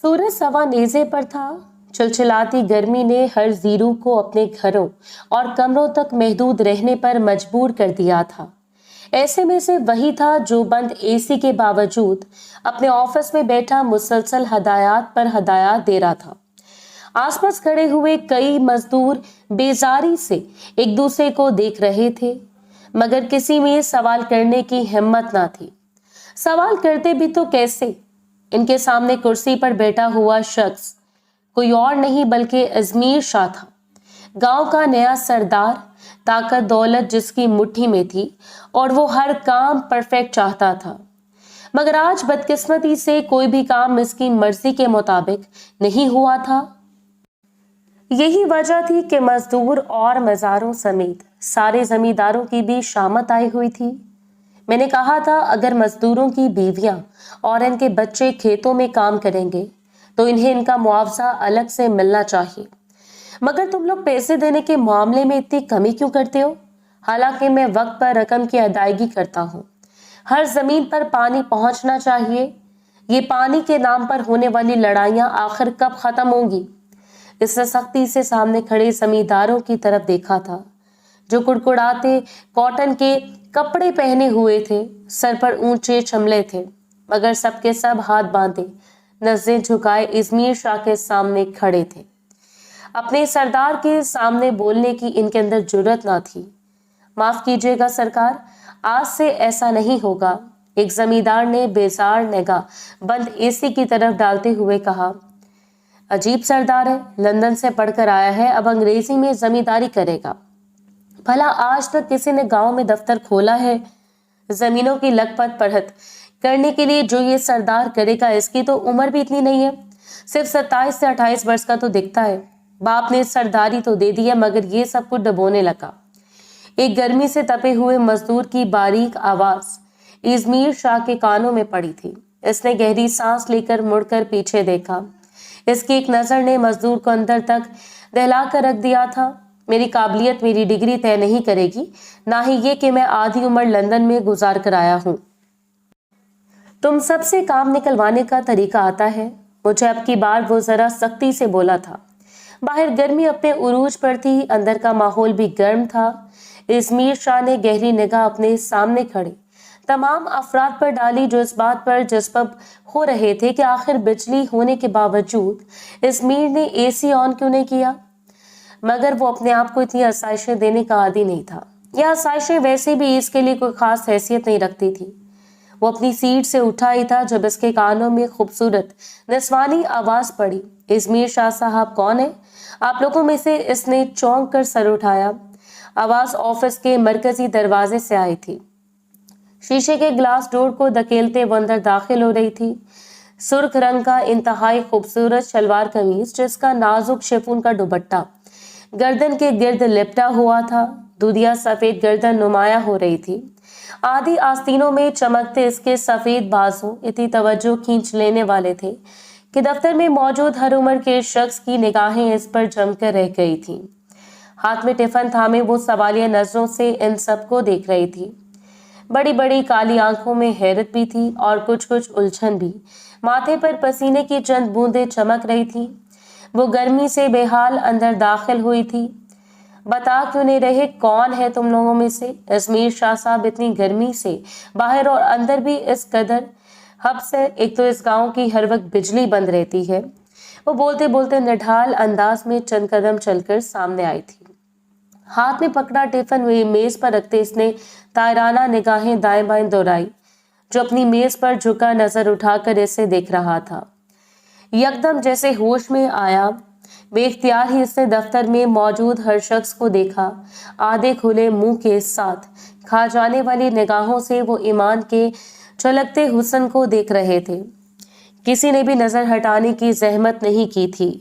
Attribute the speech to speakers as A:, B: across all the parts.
A: सूरज सवा नेज़े पर था। चिलचिलाती गर्मी ने हर जीरू को अपने घरों और कमरों तक महदूद रहने पर मजबूर कर दिया था। ऐसे में से वही था जो बंद एसी के बावजूद अपने ऑफिस में बैठा मुसलसल हदायत पर हदायत दे रहा था। आसपास खड़े हुए कई मजदूर बेजारी से एक दूसरे को देख रहे थे, मगर किसी में सवाल करने की हिम्मत ना थी। सवाल करते भी तो कैसे? इनके सामने कुर्सी पर बैठा हुआ शख्स कोई और नहीं बल्कि अजमीर शाह था, गांव का नया सरदार, ताकत दौलत जिसकी मुट्ठी में थी और वो हर काम परफेक्ट चाहता था। मगर आज बदकिस्मती से कोई भी काम इसकी मर्जी के मुताबिक नहीं हुआ था। यही वजह थी कि मजदूर और मज़ारों समेत सारे जमींदारों की भी शामत आई हुई थी। मैंने कहा था अगर मजदूरों की बीवियां और इनके बच्चे खेतों में काम करेंगे तो इन्हें इनका मुआवजा अलग से मिलना चाहिए, मगर तुम लोग पैसे देने के मामले में इतनी कमी क्यों करते हो? हालांकि मैं वक्त पर रकम की अदायगी करता हूँ। हर जमीन पर पानी पहुंचना चाहिए। ये पानी के नाम पर होने वाली लड़ाइयां आखिर कब खत्म होंगी? इसने सख्ती से सामने खड़े जमींदारों की तरफ देखा था, जो कुड़कुड़ाते कॉटन के कपड़े पहने हुए थे, सर पर ऊंचे चमले थे, मगर सबके सब हाथ बांधे नजरें झुकाए अजमीर शाह के सामने खड़े थे। अपने सरदार के सामने बोलने की इनके अंदर जुर्रत ना थी। माफ कीजिएगा सरकार, आज से ऐसा नहीं होगा, एक जमींदार ने बेजार निगाह बंद एसी की तरफ डालते हुए कहा। अजीब सरदार है, लंदन से पढ़कर आया है, अब अंग्रेजी में जमींदारी करेगा। भला आज तक किसी ने गांव में दफ्तर खोला है? जमीनों की लखपत पढ़त करने के लिए जो ये सरदार करेगा, इसकी तो उम्र भी इतनी नहीं है, सिर्फ 27 से 28 वर्ष का तो दिखता है। बाप ने सरदारी तो दे दी है, मगर ये सब कुछ डबोने लगा। एक गर्मी से तपे हुए मजदूर की बारीक आवाज अजमीर शाह के कानों में पड़ी थी। इसने गहरी सांस लेकर मुड़कर पीछे देखा। इसकी एक नजर ने मजदूर को अंदर तक दहला कर रख दिया था। मेरी काबिलियत मेरी डिग्री तय नहीं करेगी, ना ही ये कि मैं आधी उम्र लंदन में गुजार कर आया हूं। तुम सबसे काम निकलवाने का तरीका आता है? मुझे अब की बार वो जरा सख्ती से बोला था। बाहर गर्मी अपने उरूज पर थी, अंदर का माहौल भी गर्म था। अजमीर शाह ने गहरी निगाह अपने सामने खड़े तमाम अफराद पर डाली, जो इस बात पर जज्बब हो रहे थे कि आखिर बिजली होने के बावजूद अजमीर ने एसी ऑन क्यों नहीं किया। मगर वो अपने आप को इतनी आसाइशें देने का आदी नहीं था। यह आसाइशें वैसे भी इसके लिए कोई खास हैसियत नहीं रखती थी। वो अपनी सीट से उठा ही था जब इसके कानों में खूबसूरत निस्वानी आवाज पड़ी। अजमीर शाह साहब कौन है? आप लोगों में से इसने चौंक कर सर उठाया। आवाज ऑफिस के मरकजी दरवाजे से आई थी। शीशे के ग्लास डोर को धकेलते वो अंदर दाखिल हो रही थी। सुर्ख रंग का इंतहाई खूबसूरत शलवार कमीज, जिसका नाजुक शिफॉन का दुपट्टा गर्दन के गिर्द लिपटा हुआ था। दूधिया सफेद गर्दन नुमाया हो रही थी। आधी आस्तीनों में चमकते इसके सफेद बाजू इतनी तवज्जो खींच लेने वाले थे कि दफ्तर में मौजूद हर उम्र के शख्स की निगाहें इस पर जमकर रह गई थीं। हाथ में टिफिन थामे वो सवालिया नजरों से इन सबको देख रही थी। बड़ी बड़ी काली आंखों में हैरत भी थी और कुछ कुछ उलझन भी। माथे पर पसीने की चंद बूंदें चमक रही थी। वो गर्मी से बेहाल अंदर दाखिल हुई थी। बता क्यों नहीं रहे कौन है तुम लोगों में से? अजमीर शाह साहब इतनी गर्मी से बाहर और अंदर भी इस कदर हब्स है। एक तो इस गांव की हर वक्त बिजली बंद रहती है। वो बोलते बोलते निढाल अंदाज में चंद कदम चलकर सामने आई थी। हाथ में पकड़ा टिफिन मेज पर रखते इसने तायराना निगाहें दाएं बाएं दौड़ाई। जो अपनी मेज पर झुका नजर उठाकर इसे देख रहा था, यकदम जैसे होश में आया, बेख्तियार ही इसने दफ्तर में मौजूद हर शख्स को देखा। आधे खुले मुंह के साथ खा जाने वाली निगाहों से वो ईमान के झलकते हुस्न को देख रहे थे। किसी ने भी नजर हटाने की जहमत नहीं की थी।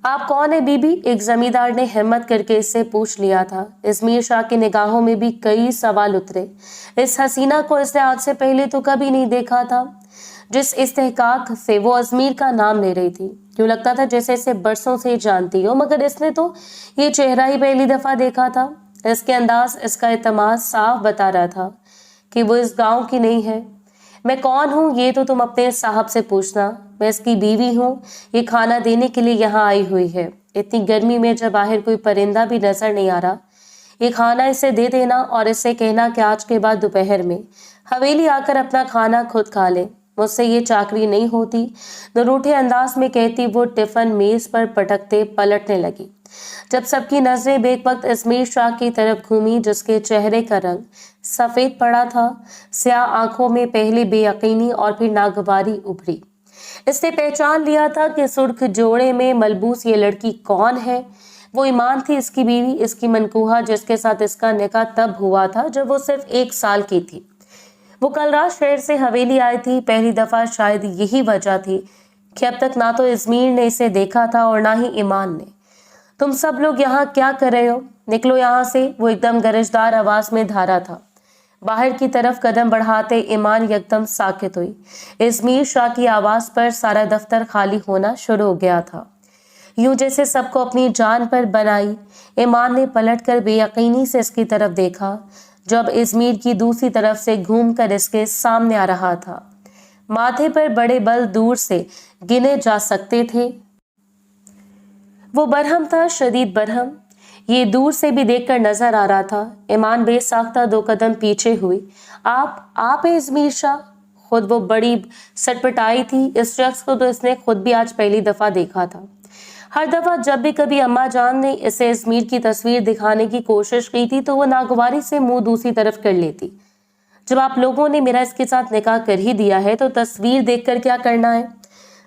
A: आप कौन है बीबी? एक जमींदार ने हिम्मत करके इससे पूछ लिया था। अजमीर शाह की निगाहों में भी कई सवाल उतरे। इस हसीना को इसने आज से पहले तो कभी नहीं देखा था। जिस इस्तेहकाक से वो अजमीर का नाम ले रही थी, क्यों लगता था जैसे इसे बरसों से जानती हो, मगर इसने तो ये चेहरा ही पहली दफा देखा था। इसके अंदाज, इसका एतमाद साफ बता रहा था कि वो इस गांव की नहीं है। मैं कौन हूँ ये तो तुम अपने साहब से पूछना, मैं इसकी बीवी हूँ, ये खाना देने के लिए यहाँ आई हुई है। इतनी गर्मी में जब बाहर कोई परिंदा भी नजर नहीं आ रहा, ये खाना इसे दे देना और इससे कहना कि आज के बाद दोपहर में हवेली आकर अपना खाना खुद खा ले, मुझसे ये चाकरी नहीं होती। तो रूठे अंदाज में कहती वो टिफिन मेज पर पटकते पलटने लगी। जब सबकी नजरें बेवक्त इस्मीर शाह की तरफ घूमी, जिसके चेहरे का रंग सफेद पड़ा था, स्याह आंखों में पहले बेयकीनी और फिर नागवारी उभरी। इसने पहचान लिया था कि सुर्ख जोड़े में मलबूस ये लड़की कौन है। वो ईमान थी, इसकी बीवी, इसकी मनकूहा, जिसके साथ इसका निकाह तब हुआ था जब वो सिर्फ 1 साल की थी। वो कल रात शहर से हवेली आई थी। पहली दफा शायद यही वजह थी कि अब तक ना तो इस्मीर ने इसे देखा था और ना ही ईमान ने। तुम सब लोग यहाँ क्या कर रहे हो? निकलो यहाँ से, वो एकदम गरजदार आवाज में धारा था। बाहर की तरफ कदम बढ़ाते ईमान यकदम साकित हुई। इस्मीर शाह की आवाज पर सारा दफ्तर खाली होना शुरू हो गया था, यूं जैसे सबको अपनी जान पर बनाई। ईमान ने पलटकर बेयकीनी से इसकी तरफ देखा, जब इस्मीर की दूसरी तरफ से घूमकर इसके सामने आ रहा था। माथे पर बड़े बल दूर से गिने जा सकते थे। वो बरहम था, शदीद बरहम। ये दूर से भी देखकर नजर आ रहा था। ईमान बेसाख्ता 2 कदम पीछे हुई। आप हैं इस्मीर शाह? खुद वो बड़ी सटपटाई थी। इस शख्स को तो इसने खुद भी आज पहली दफा देखा था। हर दफा जब भी कभी अम्मा जान ने इसे इस्मीर की तस्वीर दिखाने की कोशिश की थी तो वो नागवारी से मुंह दूसरी तरफ कर लेती। जब आप लोगों ने मेरा इसके साथ निकाह कर ही दिया है तो तस्वीर देखकर क्या करना है?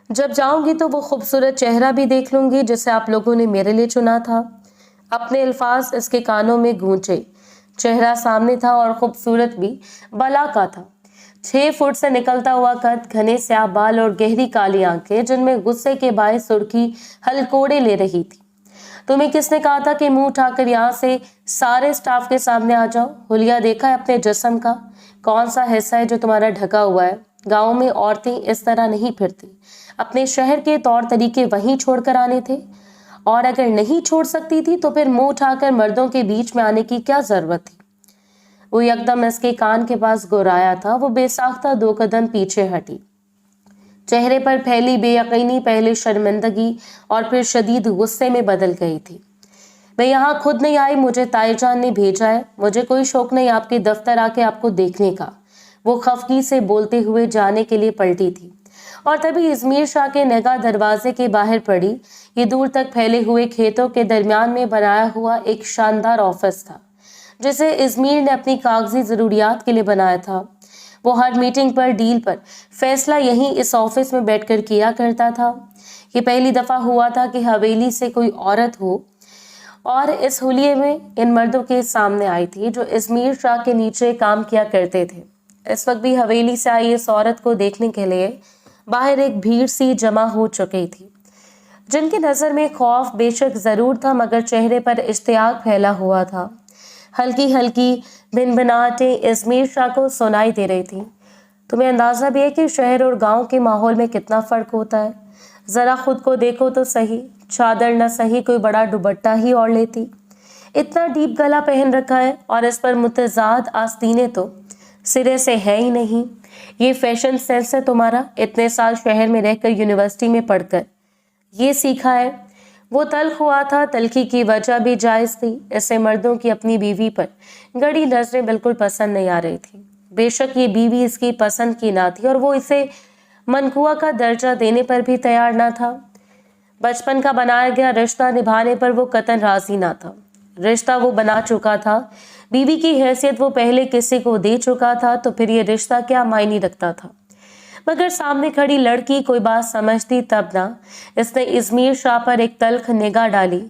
A: जब जाऊंगी तो वो खूबसूरत चेहरा भी देख लूंगी जिसे आप लोगों ने मेरे लिए चुना था। अपने अल्फाज इसके कानों में गूंजे। चेहरा सामने था और खूबसूरत भी बला का था। 6 फुट से निकलता हुआ कद, घने स्याह बाल और गहरी काली आंखें जिनमें गुस्से के बायस सुर्खी हलकोड़े ले रही थी। तुम्हें किसने कहा था कि मुंह उठाकर यहाँ से सारे स्टाफ के सामने आ जाओ? हुलिया देखा है अपने जिस्म का? कौन सा हिस्सा है जो तुम्हारा ढका हुआ है? गाँव में औरतें इस तरह नहीं फिरती। अपने शहर के तौर तरीके वहीं छोड़कर आने थे, और अगर नहीं छोड़ सकती थी तो फिर मुंह उठाकर मर्दों के बीच में आने की क्या जरूरत थी? वो यकदम इसके कान के पास गुर्राया था। वो बेसाख्ता 2 कदम पीछे हटी। चेहरे पर फैली बेयकीनी पहले शर्मिंदगी और फिर शदीद गुस्से में बदल गई थी। मैं यहाँ खुद नहीं आई, मुझे ताईजान ने भेजा है। मुझे कोई शौक नहीं आपके दफ्तर आके आपको देखने का। वो खफगी से बोलते हुए जाने के लिए पलटी थी और तभी इस्मीर शाह के निगाह दरवाजे के बाहर पड़ी। ये दूर तक फैले हुए खेतों के दरमियान में बनाया हुआ एक शानदार ऑफिस था जिसे इस्मीर ने अपनी कागजी जरूरियात के लिए बनाया था। वो हर मीटिंग पर, डील पर फैसला यहीं इस ऑफिस में बैठकर किया करता था। ये पहली दफा हुआ था कि हवेली से कोई औरत हो और इस हुलिये में इन मर्दों के सामने आई थी जो इस्मीर शाह के नीचे काम किया करते थे। इस वक्त भी हवेली से आई इस औरत को देखने के लिए बाहर एक भीड़ सी जमा हो चुकी थी, जिनकी नजर में खौफ बेशक जरूर था मगर चेहरे पर इश्तियाक फैला हुआ था। हल्की हल्की भिनभिनाहटें इस्मीर शाह को सुनाई दे रही थी। तुम्हें अंदाजा भी है कि शहर और गांव के माहौल में कितना फर्क होता है? जरा खुद को देखो तो सही, चादर न सही कोई बड़ा दुपट्टा ही ओढ़ लेती। इतना डीप गला पहन रखा है और इस पर मुतजाद आस्तीनें तो सिरे से है ही नहीं। ये फैशन सेंस है तुम्हारा? इतने साल शहर में रहकर, यूनिवर्सिटी में पढ़कर ये सीखा है? वो तल्ख हुआ था। तल्खी की वजह भी जायज थी। ऐसे मर्दों की अपनी बीवी पर गड़ी नजरें बिल्कुल पसंद नहीं आ रही थी। बेशक ये बीवी इसकी पसंद की ना थी और वो इसे मनकुआ का दर्जा देने पर भी तैयार ना था। बचपन का बनाया गया रिश्ता निभाने पर वो कतन राजी ना था। रिश्ता वो बना चुका था, बीवी की हैसियत वो पहले किसी को दे चुका था, तो फिर ये रिश्ता क्या मायने रखता था? मगर सामने खड़ी लड़की कोई बात समझती तब ना। इसने इस्मीर शाह पर एक तल्ख निगाह डाली।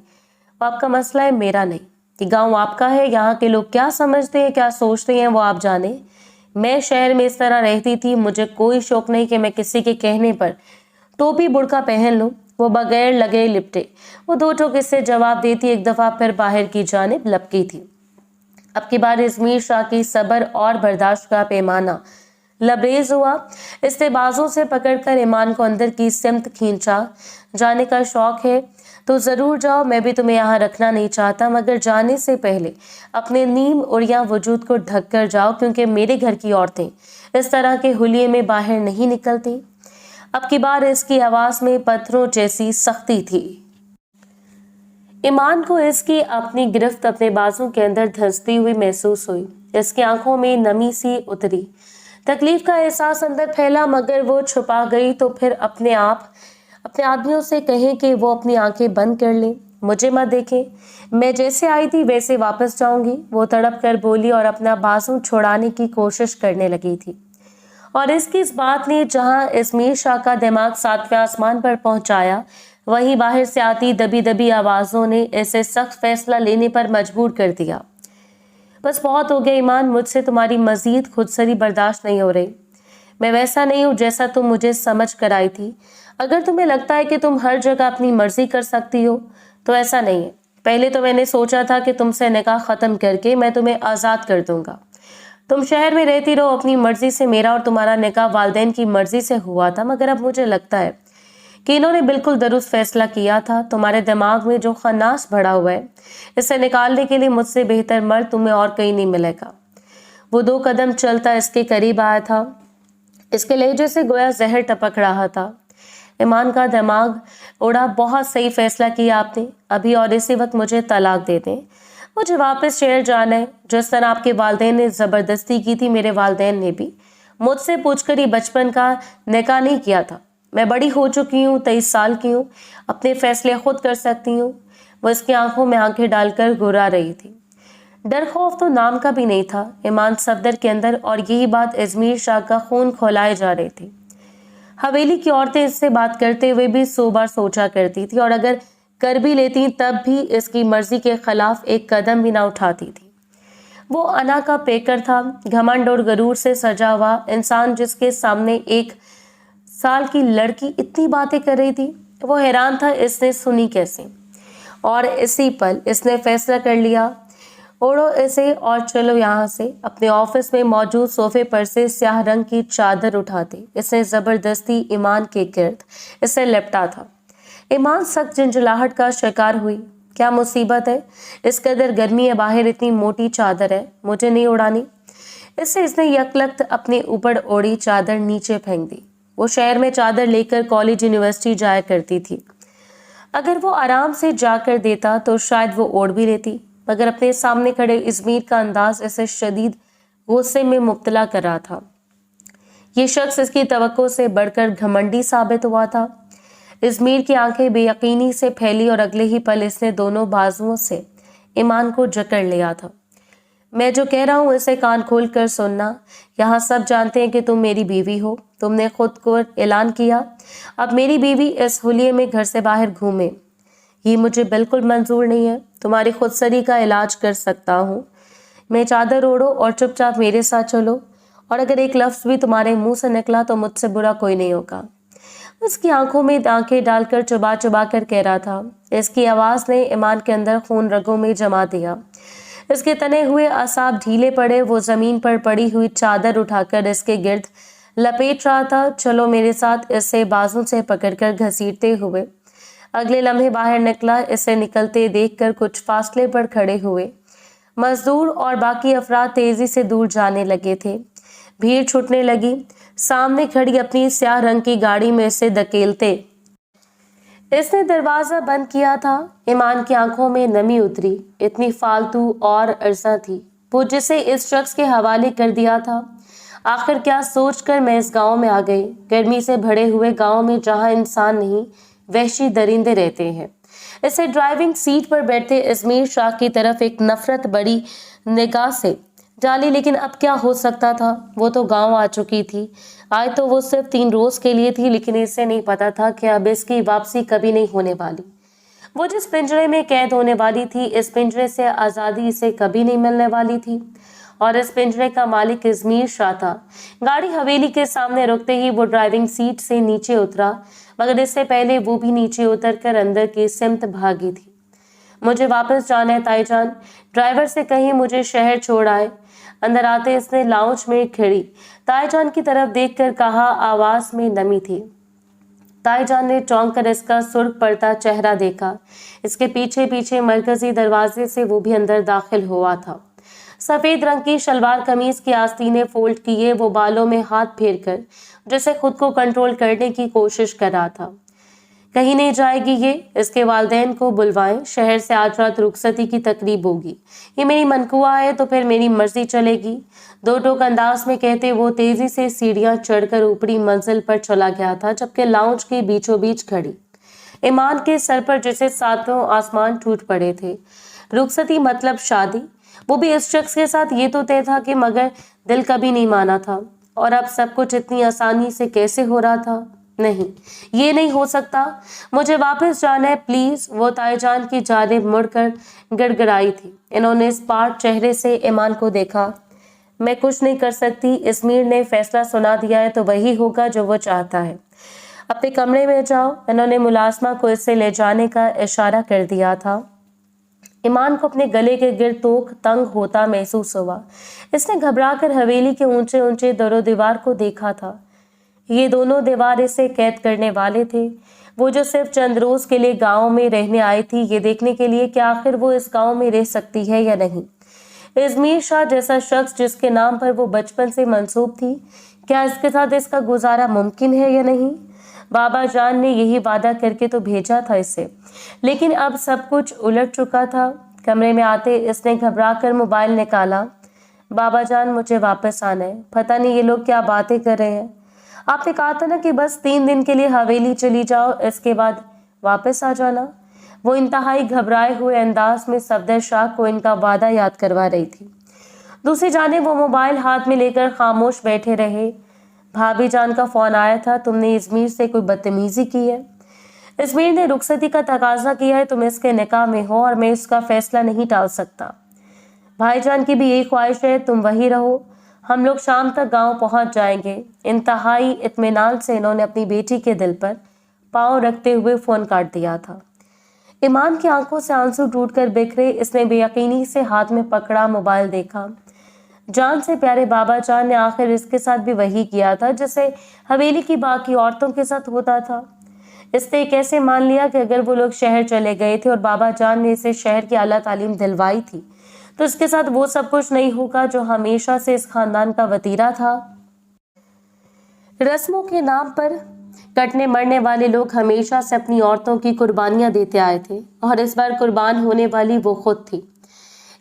A: आपका मसला है, मेरा नहीं। कि गांव आपका है, यहाँ के लोग क्या समझते हैं, क्या सोचते हैं वो आप जाने। मैं शहर में इस तरह रहती थी, मुझे कोई शौक नहीं कि मैं किसी के कहने पर टोपी बुर्का पहन लूं। वो बगैर लगे लिपटे वो 2 टोक इससे जवाब देती एक दफा फिर बाहर की जानिब लपकी थी। अब की बार इस्मीर शाह की सब्र और बर्दाश्त का पैमाना लबरेज हुआ। इसने बाजों से पकड़कर ईमान को अंदर की सिमत खींचा। जाने का शौक है तो जरूर जाओ, मैं भी तुम्हें यहाँ रखना नहीं चाहता, मगर जाने से पहले अपने नीम उड़िया वजूद को ढक कर जाओ, क्योंकि मेरे घर की औरतें इस तरह के हुलिये में बाहर नहीं निकलती। अब की बार इसकी आवाज में पत्थरों जैसी सख्ती थी। ईमान को इसकी अपनी गिरफ्त अपने बाजू के अंदर धंसती हुई महसूस हुई। इसकी आंखों में नमी सी उतरी। तकलीफ का एहसास अंदर फैला, मगर वो छुपा गई तो फिर अपने आदमियों से कहें कि वो अपनी आंखें बंद कर लें, मुझे मत देखें, मैं जैसे आई थी वैसे वापस जाऊंगी। वो तड़प कर बोली और अपना बाजू छुड़ाने की कोशिश करने लगी थी। और इसकी इस बात ने जहां इस्मीर शाह का दिमाग 7वें आसमान पर पहुंचाया, वहीं बाहर से आती दबी दबी आवाजों ने इसे सख्त फैसला लेने पर मजबूर कर दिया। बस बहुत हो गया ईमान, मुझसे तुम्हारी मजीद खुदसरी बर्दाश्त नहीं हो रही। मैं वैसा नहीं हूँ जैसा तुम मुझे समझ कर आई थी। अगर तुम्हें लगता है कि तुम हर जगह अपनी मर्जी कर सकती हो तो ऐसा नहीं है। पहले तो मैंने सोचा था कि तुमसे निकाह खत्म करके मैं तुम्हें आजाद कर दूंगा। तुम शहर में रहती रहो अपनी मर्जी से। मेरा और तुम्हारा निकाह वालिदैन की मर्जी से हुआ था, मगर अब मुझे लगता है कि इन्होंने बिल्कुल दुरुस्त फैसला किया था। तुम्हारे दिमाग में जो खन्नास भरा हुआ है, इसे निकालने के लिए मुझसे बेहतर मर्द तुम्हें और कहीं नहीं मिलेगा। वो 2 कदम चलता इसके करीब आया था। इसके लहजे से गोया जहर टपक रहा था। ईमान का दिमाग उड़ा, बहुत सही फैसला किया आपने। अभी और इसी वक्त मुझे तलाक दे दें, मुझे वापस शहर जाना है। जिस तरह आपके वालिदैन ने जबरदस्ती की थी, मेरे वालिदैन ने भी मुझसे पूछकर ही बचपन का निकाह नहीं किया था। मैं बड़ी हो चुकी हूँ, 23 साल की हूँ, अपने फैसले खुद कर सकती हूँ। वो इसकी आंखों में आंखें डालकर गुर्रा रही थी। डर खौफ तो नाम का भी नहीं था ईमान सफदर के अंदर, और यही बात इस्मीर शाह का खून खौलाए जा रही थी। हवेली की औरतें इससे बात करते हुए भी 100 बार सोचा करती थी, और अगर कर भी लेती तब भी इसकी मर्जी के खिलाफ एक कदम भी ना उठाती थी। वो अना का पेकर था, घमंड और गरूर से सजा हुआ इंसान, जिसके सामने 1 साल की लड़की इतनी बातें कर रही थी। वो हैरान था इसने सुनी कैसे, और इसी पल इसने फैसला कर लिया, ओढ़ो इसे और चलो यहाँ से। अपने ऑफिस में मौजूद सोफे पर से स्याह रंग की चादर उठाते इसने जबरदस्ती ईमान के गिर्द इसे लिपटा था। ईमान सख्त झंझलाहट का शिकार हुई। क्या मुसीबत है, इस कदर गर्मी है बाहर, इतनी मोटी चादर है, मुझे नहीं उड़ानी। इसने यकलख्त अपने ऊपर ओढ़ी चादर नीचे फेंक दी। वो शहर में चादर लेकर कॉलेज यूनिवर्सिटी जाया करती थी। अगर वो आराम से जाकर देता तो शायद वो ओढ़ भी लेती, मगर अपने सामने खड़े इस्मीर का अंदाज इसे शदीद गुस्से में मुब्तला कर रहा था। ये शख्स इसकी तवक्को से बढ़कर घमंडी साबित हुआ था। इस्मीर की आंखें बेयकीनी से फैली और अगले ही पल इसने दोनों बाजुओं से ईमान को जकड़ लिया था। मैं जो कह रहा हूँ इसे कान खोल कर सुनना। यहाँ सब जानते हैं कि तुम मेरी बीवी हो। तुमने खुद को ऐलान किया, अब मेरी बीवी इस हुलिये में घर से बाहर घूमे, ये मुझे बिल्कुल मंजूर नहीं है। तुम्हारी खुदसरी का इलाज कर सकता हूँ। मैं चादर ओढ़ो और चुपचाप मेरे साथ चलो, और अगर एक लफ्ज़ भी तुम्हारे मुंह से निकला तो मुझसे बुरा कोई नहीं होगा। उसकी आंखों में आंखें डालकर चुबा चुबा कर कह रहा था। इसकी आवाज़ ने ईमान के अंदर खून रगों में जमा दिया। इसके तने हुए असाब ढीले पड़े। वो जमीन पर पड़ी हुई चादर उठाकर इसके गिर्द लपेट रहा था। चलो मेरे साथ, इसे बाजू से पकड़कर घसीटते हुए अगले लम्हे बाहर निकला। इसे निकलते देखकर कुछ फासले पर खड़े हुए मजदूर और बाकी अफराद तेजी से दूर जाने लगे थे। भीड़ छूटने लगी। सामने खड़ी अपनी स्याह रंग की गाड़ी में इसे धकेलते इसने दरवाजा बंद किया था। ईमान की आंखों में नमी उतरी। इतनी फालतू और अर्जा थी वो जिसे इस शख्स के हवाले कर दिया था। आखिर क्या सोचकर मैं इस गांव में आ गई, गर्मी से भरे हुए गांव में जहां इंसान नहीं वहशी दरिंदे रहते हैं। इसे ड्राइविंग सीट पर बैठे इस्मीर शाह की तरफ एक नफरत बड़ी निगाह से डाली, लेकिन अब क्या हो सकता था। वो तो गांव आ चुकी थी। आज तो वो सिर्फ 3 रोज के लिए थी, लेकिन इसे नहीं पता था कि अब इसकी वापसी कभी नहीं होने वाली। वो जिस पिंजरे में कैद होने वाली थी, इस पिंजरे से आज़ादी इसे कभी नहीं मिलने वाली थी, और इस पिंजरे का मालिक इस्मीर शाह था। गाड़ी हवेली के सामने रुकते ही वो ड्राइविंग सीट से नीचे उतरा, मगर इससे पहले वो भी नीचे उतरकर अंदर की सिमत भागी थी। मुझे वापस जाना है ताईजान, ड्राइवर से कहीं मुझे शहर छोड़ आए। अंदर आते इसने लाउंज में खड़ी ताईजान की तरफ देखकर कहा, आवाज में नमी थी। ताईजान ने चौंक कर इसका सुर्ख पड़ता चेहरा देखा। इसके पीछे पीछे मरकजी दरवाजे से वो भी अंदर दाखिल हुआ था। सफेद रंग की शलवार कमीज की आस्तीनें फोल्ड किए वो बालों में हाथ फेर कर जैसे खुद को कंट्रोल करने की कोशिश कर रहा था। कहीं नहीं जाएगी ये, इसके वालिदैन को बुलवाएं, शहर से आज रात रुखसती की तकरीब होगी। ये मेरी मनकुआ है तो फिर मेरी मर्जी चलेगी। दो टोक अंदाज में कहते वो तेजी से सीढ़ियां चढ़कर ऊपरी मंजिल पर चला गया था, जबकि लाउंज के बीचों बीच खड़ी ईमान के सर पर जैसे सातों आसमान टूट पड़े थे। रुखसती मतलब शादी, वो भी इस शख्स के साथ, ये तो तय था कि मगर दिल कभी नहीं माना था। और अब सब कुछ इतनी आसानी से कैसे हो रहा था? नहीं, ये नहीं हो सकता, मुझे वापस जाना है प्लीज। वो ताईजान की जानिब मुड़कर गड़गड़ाई थी। इन्होंने इस पार्ट चेहरे से ईमान को देखा। मैं कुछ नहीं कर सकती, इस्मीर ने फैसला सुना दिया है तो वही होगा जो वो चाहता है। अपने कमरे में जाओ। इन्होंने मुलाजमा को इससे ले जाने का इशारा कर दिया था। ईमान को अपने गले के गिर्द तोक तंग होता महसूस हुआ। इसने घबराकर हवेली के ऊंचे ऊंचे दरो दीवार को देखा था। ये दोनों दीवार इसे कैद करने वाले थे। वो जो सिर्फ चंद रोज के लिए गांव में रहने आई थी, ये देखने के लिए कि आखिर वो इस गांव में रह सकती है या नहीं। इस्मीर शाह जैसा शख्स जिसके नाम पर वो बचपन से मंसूब थी, क्या इसके साथ इसका गुजारा मुमकिन है या नहीं? बाबा जान ने यही वादा करके तो भेजा था इसे, लेकिन अब सब कुछ उलट चुका था। कमरे में आते इसने घबरा कर मोबाइल निकाला। बाबा जान, मुझे वापस आना है, पता नहीं ये लोग क्या बातें कर रहे हैं। आपने कहा था ना कि बस 3 दिन के लिए हवेली चली जाओ, इसके बाद वापस आ जाना। वो इंतहाई घबराए हुए अंदाज में सफदर शाह को इनका वादा याद करवा रही थी। दूसरी जानिब वो मोबाइल हाथ में लेकर खामोश बैठे रहे। भाभी जान का फोन आया था, तुमने इस्मीर से कोई बदतमीजी की है? इस्मीर ने रुखसती का तकाजा किया है, तुम इसके निकाह में हो और मैं इसका फैसला नहीं टाल सकता। भाईजान की भी यही ख्वाहिश है, तुम वही रहो, हम लोग शाम तक गांव पहुंच जाएंगे। इंतहाई इत्मीनान से इन्होंने अपनी बेटी के दिल पर पांव रखते हुए फोन काट दिया था। ईमान की आंखों से आंसू टूटकर बिखरे। इसने बेयकीनी से हाथ में पकड़ा मोबाइल देखा। जान से प्यारे बाबा जान ने आखिर इसके साथ भी वही किया था जैसे हवेली की बाकी औरतों के साथ होता था। इसने कैसे मान लिया कि अगर वो लोग शहर चले गए थे और बाबा जान ने इसे शहर की आला तालीम दिलवाई थी तो इसके साथ वो सब कुछ नहीं होगा जो हमेशा से इस खानदान का वतीरा था। रस्मों के नाम पर कटने मरने वाले लोग हमेशा से अपनी औरतों की कुर्बानियां देते आए थे और इस बार कुर्बान होने वाली वो खुद थी।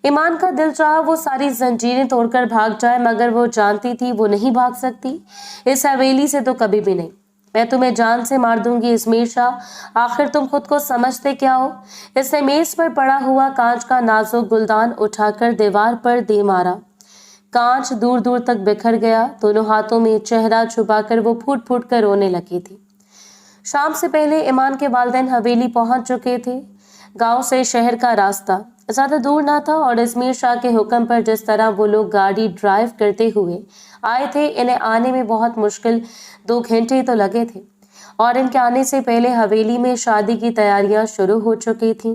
A: ईमान का दिल चाहा वो सारी जंजीरें तोड़कर भाग जाए, मगर वो जानती थी वो नहीं भाग सकती, इस हवेली से तो कभी भी नहीं। मैं तुम्हें जान से मार दूंगी इस्मीर शाह, आखिर तुम खुद को समझते क्या हो? इसने मेज पर पड़ा हुआ कांच का नाजुक गुलदान उठाकर दीवार पर दे मारा। कांच दूर दूर तक बिखर गया। दोनों हाथों में चेहरा छुपाकर वो फूट फूट कर रोने लगी थी। शाम से पहले ईमान के वालिदैन हवेली पहुंच चुके थे। गांव से शहर का रास्ता ज्यादा दूर ना था और इस्मीर शाह के हुक्म पर जिस तरह वो लोग गाड़ी ड्राइव करते हुए आए थे, इन्हें आने में बहुत मुश्किल 2 घंटे तो लगे थे। और इनके आने से पहले हवेली में शादी की तैयारियां शुरू हो चुकी थी।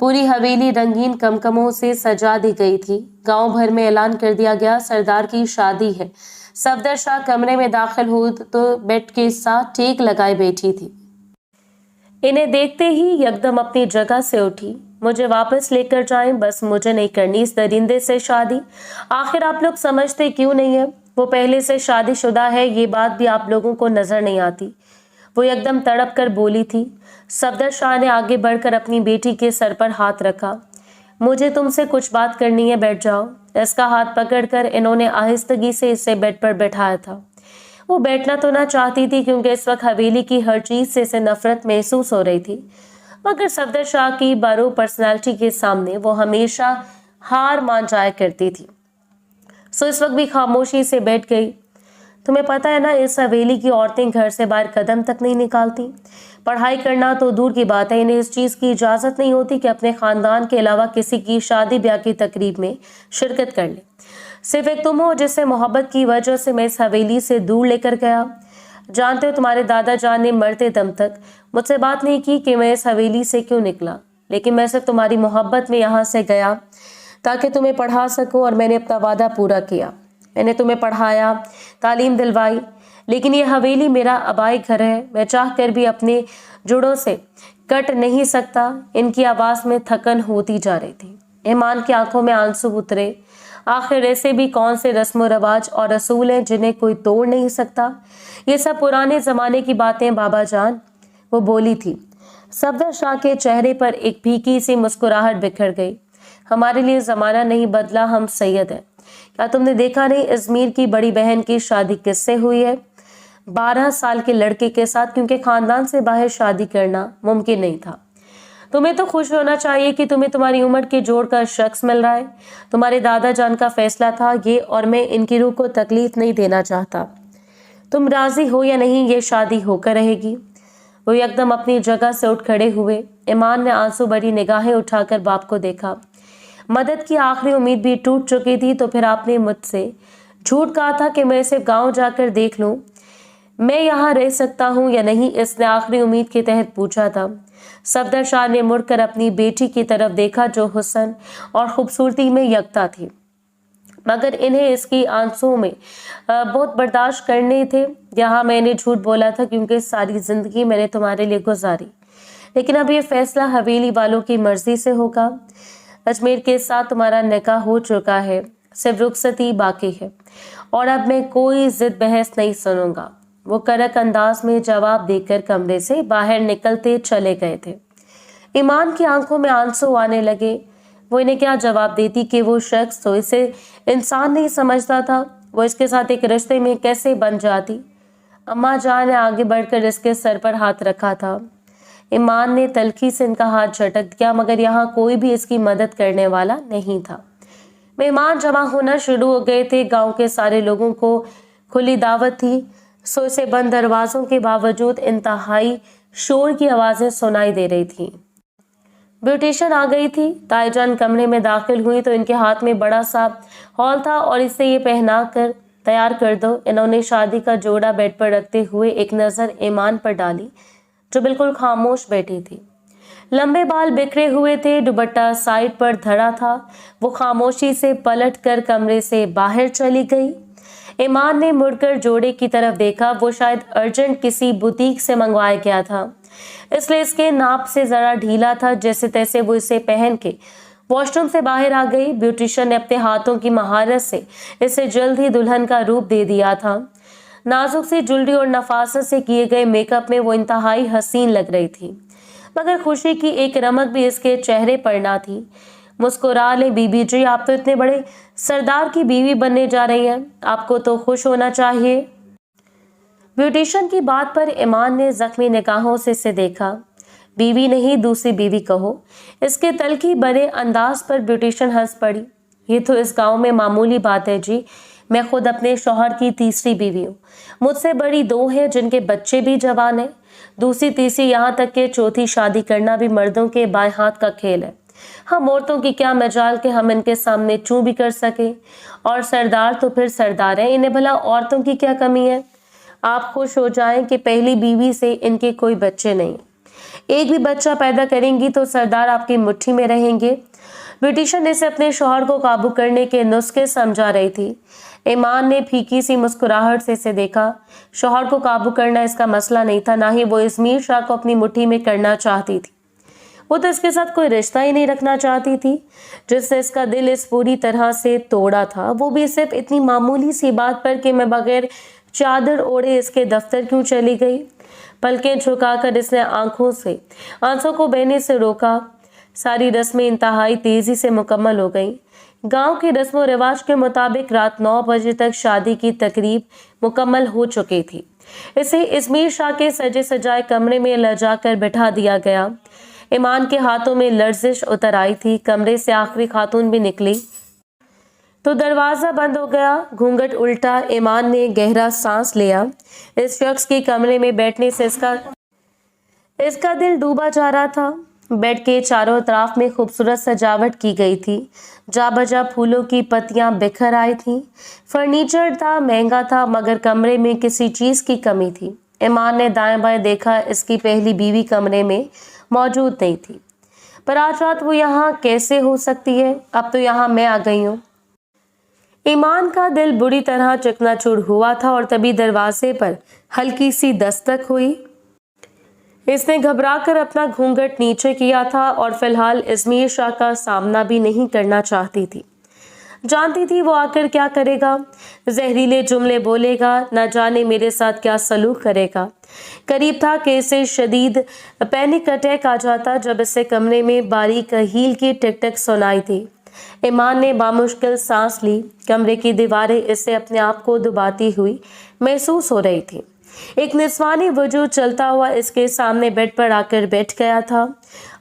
A: पूरी हवेली रंगीन कमकमों से सजा दी गई थी। गांव भर में ऐलान कर दिया गया, सरदार की शादी है। सफदर शाह कमरे में दाखिल हो तो बेड के साथ टेक लगाए बैठी थी। इन्हें देखते ही यकदम अपनी जगह से उठी। मुझे वापस लेकर जाएं, बस मुझे नहीं करनी इस दरिंदे से शादी। आखिर आप लोग समझते क्यों नहीं है? वो पहले से शादीशुदा है, ये बात भी आप लोगों को नजर नहीं आती। वो एकदम तड़प कर बोली थी। सफदर शाह ने आगे बढ़कर अपनी बेटी के सर पर हाथ रखा। मुझे तुमसे कुछ बात करनी है, बैठ जाओ। इसका हाथ पकड़कर इन्होंने आहिस्तगी से इसे बेड पर बैठाया था। वो बैठना तो ना चाहती थी क्योंकि इस वक्त हवेली की हर चीज से इसे नफरत महसूस हो रही थी, मगर सफदर शाह की बारो पर्सनालिटी के सामने वो हमेशा हार मान जाया करती थी। सो इस वक्त भी खामोशी से बैठ गई। तुम्हें पता है ना, इस हवेली की औरतें घर से बाहर कदम तक नहीं निकालती। पढ़ाई करना तो दूर की बात है, इन्हें इस चीज़ की इजाज़त नहीं होती कि अपने ख़ानदान के अलावा किसी की शादी ब्याह की तकरीब में शिरकत कर ले। सिर्फ एक तुम हो जिससे मोहब्बत की वजह से मैं इस हवेली से दूर लेकर गया। जानते हो, तुम्हारे दादा जान ने मरते दम तक मुझसे बात नहीं की कि मैं इस हवेली से क्यों निकला, लेकिन मैं सिर्फ तुम्हारी मोहब्बत में यहाँ से गया ताकि तुम्हें पढ़ा सकूं और मैंने अपना वादा पूरा किया। मैंने तुम्हें पढ़ाया, तालीम दिलवाई, लेकिन ये हवेली मेरा आबाई घर है। मैं चाह कर भी अपने जुड़ों से कट नहीं सकता। इनकी आवाज़ में थकन होती जा रही थी। ईमान की आंखों में आंसू उतरे। आखिर ऐसे भी कौन से रस्म रिवाज और रसूल हैं जिन्हें कोई तोड़ नहीं सकता? ये सब पुराने जमाने की बातें बाबा जान, वो बोली थी। सफदर शाह के चेहरे पर एक फीकी सी मुस्कुराहट बिखर गई। हमारे लिए जमाना नहीं बदला, हम सैयद हैं। क्या तुमने देखा नहीं अजमेर की बड़ी बहन की शादी किससे हुई है? 12 साल के लड़के के साथ, क्योंकि खानदान से बाहर शादी करना मुमकिन नहीं था। तुम्हें तो खुश होना चाहिए कि तुम्हें तुम्हारी उम्र के जोड़ का शख्स मिल रहा है। तुम्हारे दादा जान का फैसला था ये, और मैं इनकी रूह को तकलीफ नहीं देना चाहता। तुम राजी हो या नहीं, ये शादी होकर रहेगी। वो एकदम अपनी जगह से उठ खड़े हुए। ईमान ने आंसू भरी निगाहें उठाकर बाप को देखा। मदद की आखिरी उम्मीद भी टूट चुकी थी। तो फिर आपने मुझसे झूठ कहा था कि मैं सिर्फ गांव जाकर देख लूं मैं यहाँ रह सकता हूँ या नहीं, इसने आखिरी उम्मीद के तहत पूछा था। सफदर शाह ने मुड़कर अपनी बेटी की तरफ देखा जो हुस्न और खूबसूरती में यकता थी, मगर इन्हें इसकी आंसुओं में बहुत बर्दाश्त करने थे। यहाँ मैंने झूठ बोला था क्योंकि सारी जिंदगी मैंने तुम्हारे लिए गुजारी, लेकिन अब ये फैसला हवेली वालों की मर्जी से होगा। अजमेर के साथ तुम्हारा निकाह हो चुका है, सिर्फ रुखसती बाकी है, और अब मैं कोई जिद बहस नहीं सुनूंगा। वो कड़क अंदाज में जवाब देकर कमरे से बाहर निकलते चले गए थे। ईमान की आंखों में आंसू आने लगे। वो इन्हें क्या जवाब देती कि वो शख्स तो इसे इंसान नहीं समझता था, वो इसके साथ एक रिश्ते में कैसे बन जाती। अम्मा जान ने आगे बढ़कर इसके सर पर हाथ रखा था। ईमान ने तल्खी से इनका हाथ झटक दिया, मगर यहाँ कोई भी इसकी मदद करने वाला नहीं था। मेहमान जमा होना शुरू हो गए थे। गांव के सारे लोगों को खुली दावत थी, सो से बंद दरवाजों के बावजूद इंतहाई शोर की आवाजें सुनाई दे रही थी। ब्यूटिशियन आ गई थी। ताईजान कमरे में दाखिल हुई तो इनके हाथ में बड़ा सा हॉल था और इससे ये पहना कर तैयार कर दो। इन्होंने शादी का जोड़ा बेड पर रखते हुए एक नजर ईमान पर डाली जो बिल्कुल खामोश बैठी थी। लंबे बाल बिखरे हुए थे, दुपट्टा साइड पर धरा था। वो खामोशी से पलट कर कमरे से बाहर चली गई। ईमान ने मुड़कर जोड़े की तरफ देखा। वो शायद अर्जेंट किसी बुटीक से मंगवाया गया था, इसलिए इसके नाप से जरा ढीला था। जैसे तैसे वो इसे पहन के वॉशरूम से बाहर आ गई। ब्यूटिशियन ने अपने हाथों की महारत से इसे जल्द ही दुल्हन का रूप दे दिया था। नाजुक सी ज्वेलरी और नफासत से किए गए मेकअप में वो इंतहाई हसीन लग रही थी, मगर खुशी की एक रमक भी इसके चेहरे पर ना थी। मुस्कुरा ले बीबी जी, आप तो इतने बड़े सरदार की बीवी बनने जा रही हैं, आपको तो खुश होना चाहिए। ब्यूटिशियन की बात पर ईमान ने जख्मी निगाहों से इसे देखा। बीवी नहीं, दूसरी बीवी कहो। इसके तल्खी बड़े अंदाज पर ब्यूटिशियन हंस पड़ी। ये तो इस गांव में मामूली बात है जी, मैं खुद अपने शौहर की तीसरी बीवी हूँ। मुझसे बड़ी 2 हैं जिनके बच्चे भी जवान हैं। दूसरी तीसरी यहाँ तक के चौथी शादी करना भी मर्दों के बाएं हाथ का खेल है। हम औरतों की क्या मजाल के हम इनके सामने चू भी कर सके, और सरदार तो फिर सरदार है, इन्हें भला औरतों की क्या कमी है। आप खुश हो जाएं कि पहली बीवी से इनके कोई बच्चे नहीं, एक भी बच्चा पैदा करेंगी तो सरदार आपकी मुट्ठी में रहेंगे। ब्यूटिशियन इसे अपने शौहर को काबू करने के नुस्खे समझा रही थी। ईमान ने फीकी सी मुस्कुराहट से इसे देखा। शौहर को काबू करना इसका मसला नहीं था, ना ही वो अजमेर शाह को अपनी मुट्ठी में करना चाहती थी। वो तो इसके साथ कोई रिश्ता ही नहीं रखना चाहती थी। जिसने इसका दिल इस पूरी तरह से तोड़ा था, वो भी सिर्फ इतनी मामूली सी बात पर कि मैं बगैर चादर ओढ़े इसके दफ्तर क्यों चली गई। पलकें झुकाकर इसने आंखों से आंसू को बहने से रोका। सारी रस्में इंतहाई तेजी से मुकम्मल हो गई। गांव के रस्म व रिवाज के मुताबिक रात 9 बजे तक शादी की तकरीब मुकम्मल हो चुकी थी। इसे अजमेर शाह के सजे सजाए कमरे में ले जाकर बिठा दिया गया। ईमान के हाथों में लर्जिश उतर आई थी। कमरे से आखिरी खातून भी निकली तो दरवाजा बंद हो गया। घूंघट उल्टा ईमान ने गहरा सांस लिया। इस शख्स के कमरे में बैठने से इसका दिल डूबा जा रहा था। बेड के चारों तरफ में खूबसूरत सजावट की गई थी। जा बजा फूलों की पत्तियां बिखर आई थीं। फर्नीचर था, महंगा था, मगर कमरे में किसी चीज की कमी थी। ईमान ने दाएं बाएं देखा। इसकी पहली बीवी कमरे में मौजूद नहीं थी, पर आज रात वो यहाँ कैसे हो सकती है। अब तो यहाँ मैं आ गई हूँ। ईमान का दिल बुरी तरह चकनाचूर हुआ था और तभी दरवाजे पर हल्की सी दस्तक हुई। इसने घबराकर अपना घूंघट नीचे किया था और फिलहाल अजमेर शाह का सामना भी नहीं करना चाहती थी। जानती थी वो आकर क्या करेगा, जहरीले जुमले बोलेगा, न जाने मेरे साथ क्या सलूक करेगा। करीब था कि इसे शदीद पैनिक अटैक आ जाता जब इसे कमरे में बारीक हील की टिक टिक सुनाई थी। ईमान ने बामुश्किल सांस ली। कमरे की दीवारें इसे अपने आप को दबाती हुई महसूस हो रही थी। एक निस्वानी वजूद चलता हुआ इसके सामने बेड पर आकर बैठ गया था।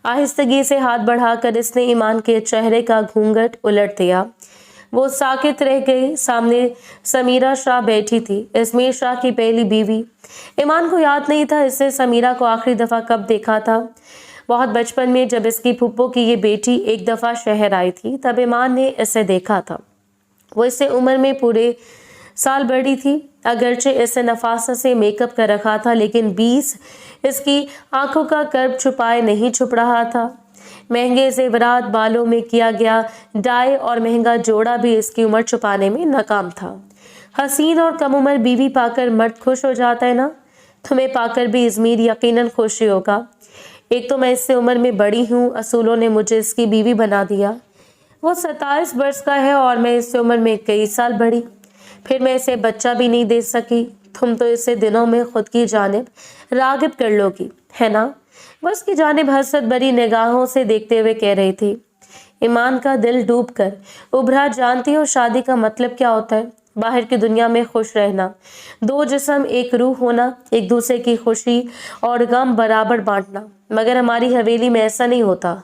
A: आहिस्तगी से हाथ बढ़ाकर इसने ईमान के चेहरे का घूंघट उलट दिया। वो साकित रह गई। सामने समीरा शाह बैठी थी, इस्मीर शाह की पहली बीवी। ईमान को याद नहीं था इसने समीरा को आखिरी दफा कब देखा था। बहुत बचपन में जब इसकी फुप्पो की ये बेटी एक दफा शहर आई थी तब ईमान ने इसे देखा था। वो इससे उम्र में पूरे साल बड़ी थी। अगरचे इसे नफासा से मेकअप कर रखा था, लेकिन 20 इसकी आंखों का कर्ब छुपाए नहीं छुप रहा था। महंगे जेवरात, बालों में किया गया डाई और महंगा जोड़ा भी इसकी उम्र छुपाने में नाकाम था। हसीन और कम उम्र बीवी पाकर मर्द खुश हो जाता है ना, तुम्हें पाकर भी इज़मीर यकीनन खुश ही होगा। एक तो मैं इससे उम्र में बड़ी हूँ, असूलों ने मुझे इसकी बीवी बना दिया। वो 27 वर्ष का है और मैं इससे उम्र में कई साल बड़ी। फिर मैं इसे बच्चा भी नहीं दे सकी। तुम तो इसे दिनों में खुद की जानिब रागिब कर लोगी, है ना? वो उसकी जानिब हसरत भरी निगाहों से देखते हुए कह रही थी। ईमान का दिल डूब कर उभरा। जानती हो शादी का मतलब क्या होता है? बाहर की दुनिया में खुश रहना, दो जिस्म एक रूह होना, एक दूसरे की खुशी और गम बराबर बांटना। मगर हमारी हवेली में ऐसा नहीं होता।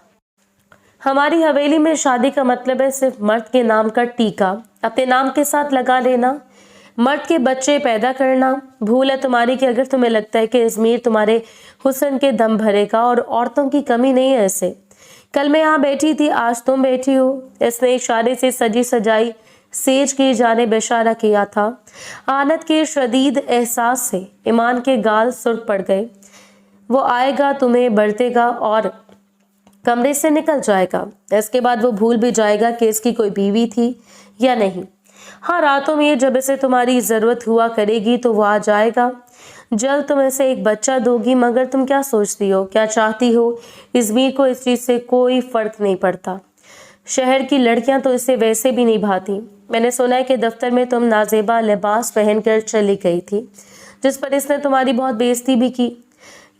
A: हमारी हवेली में शादी का मतलब है सिर्फ मर्द के नाम का टीका अपने नाम के साथ लगा लेना, मर्द के बच्चे पैदा करना। भूल है तुम्हारी कि अगर तुम्हें लगता है कि इज़मीर तुम्हारे हुस्न के दम भरेगा, और औरतों की कमी नहीं है ऐसे। कल मैं यहाँ बैठी थी, आज तुम बैठी हो। इसने इशारे से सजी सजाई सेज की जानिब इशारा किया था। आनत के शदीद एहसास से ईमान के गाल सुर्ख पड़ गए। वो आएगा, तुम्हें बरतेगा और कमरे से निकल जाएगा। इसके बाद वो भूल भी जाएगा कि इसकी कोई बीवी थी या नहीं। हाँ, रातों में जब इसे तुम्हारी जरूरत हुआ करेगी तो वो आ जाएगा। जल्द तुम इसे एक बच्चा दोगी। मगर तुम क्या सोचती हो, क्या चाहती हो? इज़मीर को इस चीज से कोई फर्क नहीं पड़ता। शहर की लड़कियां तो इसे वैसे भी नहीं भाती। मैंने सुना है कि दफ्तर में तुम नाजेबा लिबास पहनकर चली गई थी, जिस पर इसने तुम्हारी बहुत बेइज्जती भी की।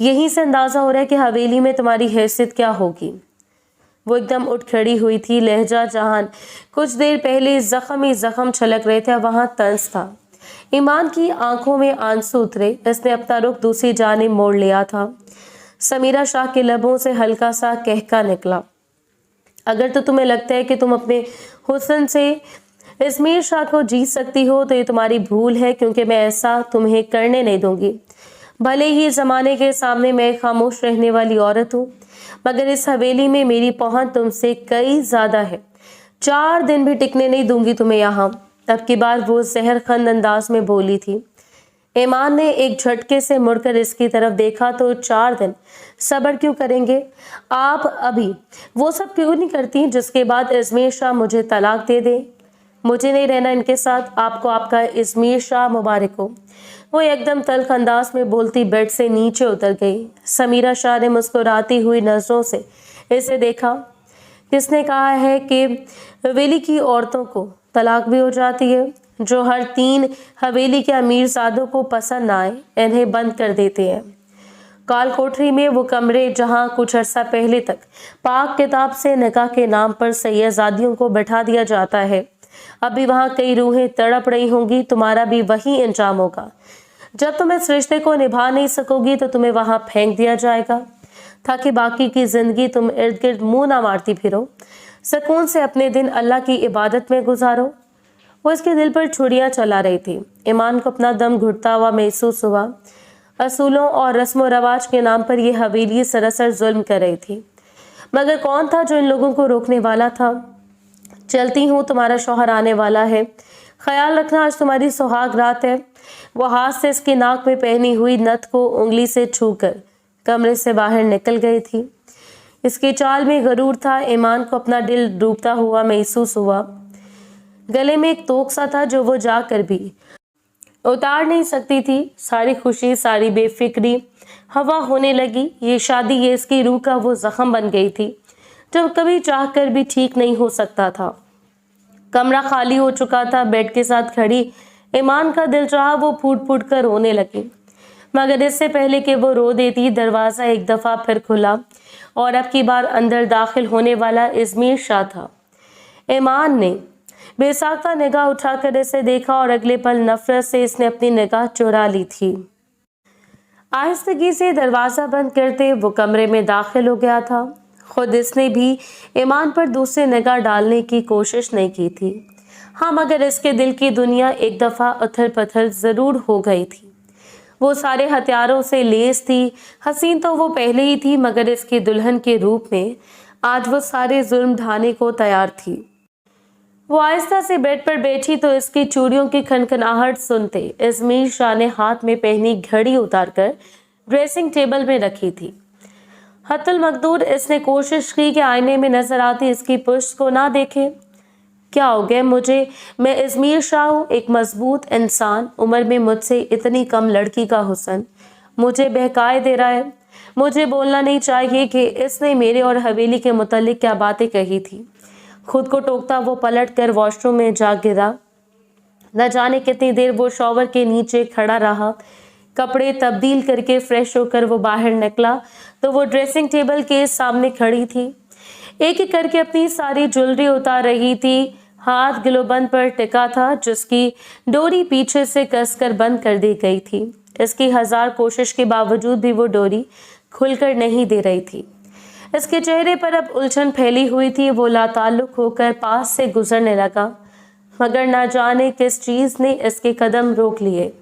A: यहीं से अंदाजा हो रहा है कि हवेली में तुम्हारी हैसियत क्या होगी। वो एकदम उठ खड़ी हुई थी। लहजा जहां कुछ देर पहले जख्म ही जख्म छलक रहे थे, वहां तंज था। ईमान की आंखों में आंसू उतरे। इसने अपना रुख दूसरी जानिब मोड़ लिया था। समीरा शाह के लबों से हल्का सा कहका निकला। अगर तो तुम्हें लगता है कि तुम अपने हुस्न से इज़मीर शाह को जीत सकती हो तो ये तुम्हारी भूल है, क्योंकि मैं ऐसा तुम्हें करने नहीं दूंगी। भले ही ज़माने के सामने मैं खामोश रहने वाली औरत हूँ, मगर इस हवेली में मेरी पहुंच तुमसे कई ज्यादा है। 4 दिन भी टिकने नहीं दूंगी तुम्हें यहाँ। अब की बार वो जहरखंद अंदाज में बोली थी। ईमान ने एक झटके से मुड़कर इसकी तरफ देखा। तो 4 दिन सब्र क्यों करेंगे आप? अभी वो सब क्यों नहीं करती जिसके बाद इज़मीर शाह मुझे तलाक दे दे? मुझे नहीं रहना इनके साथ। आपको आपका इज़मीर शाह मुबारक हो। वो एकदम तल्ख अंदाज में बोलती बेड से नीचे उतर गई। समीरा शाह ने मुस्कुराती हुई नजरों से इसे देखा। किसने कहा है कि हवेली की औरतों को तलाक भी हो जाती है? जो हर 3 हवेली के अमीरजादों को पसंद ना आए, इन्हें बंद कर देते हैं। काल कोठरी में वो कमरे जहां कुछ अर्सा पहले तक पाक किताब से निकाह के नाम पर सैयदादियों को बैठा दिया जाता है, अभी वहां कई रूहें तड़प रही होंगी। तुम्हारा भी वही अंजाम होगा। जब तुम इस रिश्ते को निभा नहीं सकोगी तो तुम्हें वहां फेंक दिया जाएगा, ताकि बाकी की जिंदगी तुम इर्द गिर्द मुंह ना मारती फिरो। सुकून से अपने दिन अल्लाह की इबादत में गुजारो। वो इसके दिल पर छुरियां चला रही थी। ईमान को अपना दम घुटता हुआ महसूस हुआ। असूलों और रस्म व रवाज के नाम पर यह हवेली सरासर जुल्म कर रही थी, मगर कौन था जो इन लोगों को रोकने वाला था? चलती हूँ, तुम्हारा शौहर आने वाला है। ख्याल रखना, आज तुम्हारी सुहाग रात है। वो हाथ से इसकी नाक में पहनी हुई नथ को उंगली से छूकर कमरे से बाहर निकल गई थी। इसकी चाल में गरूर था। ईमान को अपना दिल डूबता हुआ महसूस हुआ। गले में एक तोक सा था जो वो जाकर भी उतार नहीं सकती थी। सारी खुशी, सारी बेफिक्री हवा होने लगी। ये शादी, ये इसकी रूह का वो जख्म बन गई थी जो कभी चाह कर भी ठीक नहीं हो सकता था। कमरा खाली हो चुका था। बेड के साथ खड़ी ईमान का दिल चाहा वो फूट फूट कर रोने लगी, मगर इससे पहले कि वो रो देती, दरवाजा एक दफा फिर खुला और अब की बार अंदर दाखिल होने वाला इज़मीर शाह था। ईमान ने बेसाख्ता निगाह उठाकर इसे देखा और अगले पल नफरत से इसने अपनी निगाह चुरा ली थी। आहिस्तगी से दरवाजा बंद करते वो कमरे में दाखिल हो गया था। खुद इसने भी ईमान पर दूसरी निगाह डालने की कोशिश नहीं की थी। हाँ, मगर इसके दिल की दुनिया एक दफा उथल पथल जरूर हो गई थी। वो सारे हथियारों से लेस थी। हसीन तो वो पहले ही थी, मगर इसकी दुल्हन के रूप में आज वो सारे जुल्म ढाने को तैयार थी। वो आहिस्ता से बेड पर बैठी तो इसकी चूड़ियों की खनखनाहट सुनते इज़मीर शाह ने हाथ में पहनी घड़ी उतारकर ड्रेसिंग टेबल में रखी थी। हत्तुल मकदूर इसने कोशिश की कि आईने में नजर आती इसकी पुश्त को ना देखे। क्या हो गया मुझे? मैं इज़मीर शाह हूँ, एक मजबूत इंसान, उम्र में मुझसे इतनी कम लड़की का हुस्न मुझे बहकाए दे रहा है। मुझे बोलना नहीं चाहिए कि इसने मेरे और हवेली के मुतालिक क्या बातें कही थी। खुद को टोकता वो पलट कर वॉशरूम में जा गिरा। न जाने कितनी देर वो शॉवर के नीचे खड़ा रहा। कपड़े तब्दील करके फ्रेश होकर वो बाहर निकला तो वो ड्रेसिंग टेबल के सामने खड़ी थी, एक एक करके अपनी सारी ज्वेलरी उतार रही थी। हाथ ग्लोबंद पर टिका था जिसकी डोरी पीछे से कसकर बंद कर दी गई थी। इसकी हजार कोशिश के बावजूद भी वो डोरी खुलकर नहीं दे रही थी। इसके चेहरे पर अब उलझन फैली हुई थी। वो लाताल्लुक होकर पास से गुजरने लगा, मगर ना जाने किस चीज ने इसके कदम रोक लिए।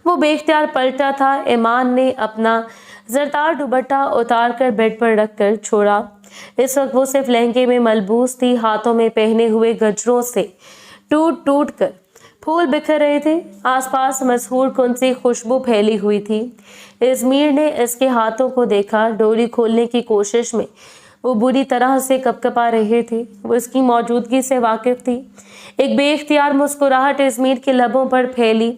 A: वो बेख्तियार पलटा था। ईमान ने अपना जरदार दुपट्टा उतार कर बेड पर रख कर छोड़ा। इस वक्त वो सिर्फ लहंगे में मलबूस थी। हाथों में पहने हुए गजरों से टूट टूट कर फूल बिखर रहे थे। आसपास मशहूर कुन सी खुशबू फैली हुई थी। इज़मीर ने इसके हाथों को देखा। डोरी खोलने की कोशिश में वो बुरी तरह से कपकपा रहे थे। वो इसकी मौजूदगी से वाकिफ थी। एक बेख्तियार मुस्कुराहट इज़मीर के लबों पर फैली।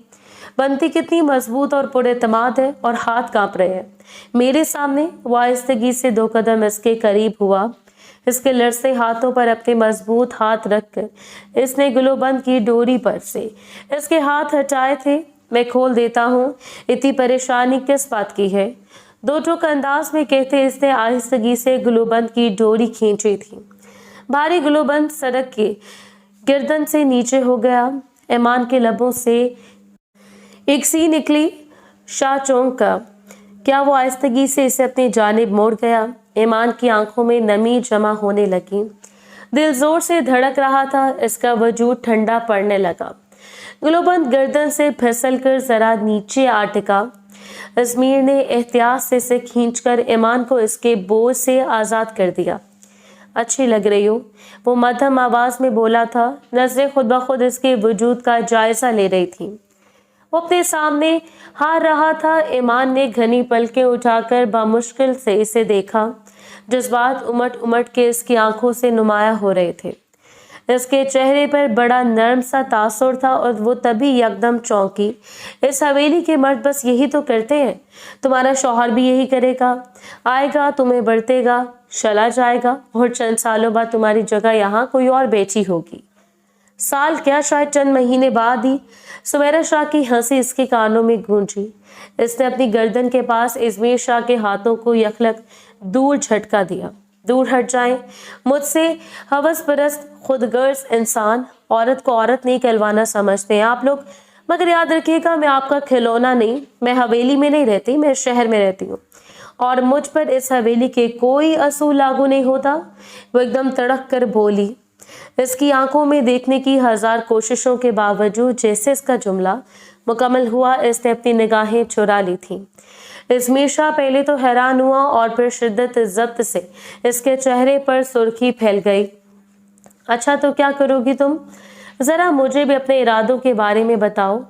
A: बनती कितनी मजबूत और पुरएतमाद है, और हाथ कांप रहे हैं मेरे सामने। वो आहिस्तगी से 2 कदम इसके करीब हुआ। इसके लड़ते हाथों पर अपने मजबूत हाथ रखकर इसने ग्लोबंद की डोरी पर से इसके हाथ हटाए थे। मैं खोल देता हूँ, इतनी परेशानी किस बात की है? 2 टोक अंदाज में कहते इसने आहिस्तगी से ग्लोबंद की डोरी खींची थी। भारी ग्लोबंद सड़क के गर्दन से नीचे हो गया। ईमान के लबों से एक सी निकली, शाह चौंक का। क्या वो आहिस्तगी से इसे अपनी जानिब मोड़ गया? ईमान की आंखों में नमी जमा होने लगी। दिल जोर से धड़क रहा था। इसका वजूद ठंडा पड़ने लगा। ग्लोबंद गर्दन से फिसल कर जरा नीचे आ टिका। इज़मीर ने एहतियात से इसे खींचकर ईमान को इसके बोझ से आज़ाद कर दिया। अच्छी लग रही हो, वो मध्यम आवाज में बोला था। नजरें खुद ब खुद इसके वजूद का जायजा ले रही थी। वो अपने सामने हार रहा था। ईमान ने घनी पलकें उठाकर बामुश्किल से इसे देखा। जज्बात उमट उमट के इसकी आंखों से नुमाया हो रहे थे। इसके चेहरे पर बड़ा नर्म सा तासुर था और वो तभी यकदम चौंकी। इस हवेली के मर्द बस यही तो करते हैं। तुम्हारा शौहर भी यही करेगा। आएगा, तुम्हें बरतेगा, चला जाएगा और चंद सालों बाद तुम्हारी जगह यहाँ कोई और बेची होगी। साल क्या, शायद चंद महीने बाद ही। सुमेरा शाह की हंसी इसके कानों में गूंजी। इसने अपनी गर्दन के पास इज़मीर शाह के हाथों को यखलक दूर झटका दिया। दूर हट जाएं मुझसे, हवस परस्त खुदगर्ज इंसान। औरत को औरत नहीं कहलवाना समझते हैं आप लोग। मगर याद रखिएगा, मैं आपका खिलौना नहीं। मैं हवेली में नहीं रहती, मैं शहर में रहती हूँ और मुझ पर इस हवेली के कोई असूल लागू नहीं होता। वो एकदम तड़क कर बोली। इसकी आंखों में देखने की हजार कोशिशों के बावजूद जैसे इसका जुमला मुकम्मल हुआ, इसने अपनी निगाहें चुरा ली थी। इज़मीर शाह पहले तो हैरान हुआ और फिर शिद्दत ज़ब्त से इसके चेहरे पर सुर्खी फैल गई। अच्छा, तो क्या करोगी तुम? ज़रा मुझे भी अपने इरादों के बारे में बताओ।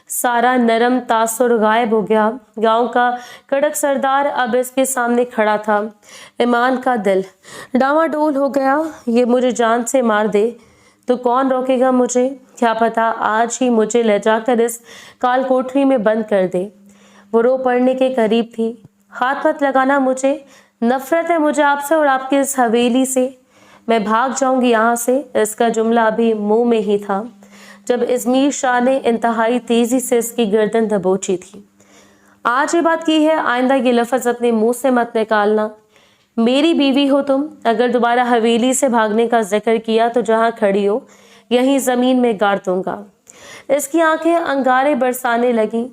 A: सारा नरम तासुर गायब हो गया। गांव का कड़क सरदार अब इसके सामने खड़ा था। ईमान का दिल डामाडोल हो गया। ये मुझे जान से मार दे तो कौन रोकेगा मुझे? क्या पता आज ही मुझे ले जाकर इस काल कोठरी में बंद कर दे। वो रो पड़ने के करीब थी। हाथ मत लगाना मुझे, नफरत है मुझे आपसे और आपकी इस हवेली से। मैं भाग जाऊंगी यहाँ से, इसका जुमला अभी मुंह में ही था जब इजमीर शाह ने इंतहाई तेजी से इसकी गर्दन दबोची थी। आज ये बात की है, आइंदा ये लफ्ज अपने मुंह से मत निकालना। मेरी बीवी हो तुम, अगर दोबारा हवेली से भागने का जिक्र किया तो जहां खड़ी हो यहीं जमीन में गाड़ दूंगा। इसकी आंखें अंगारे बरसाने लगी,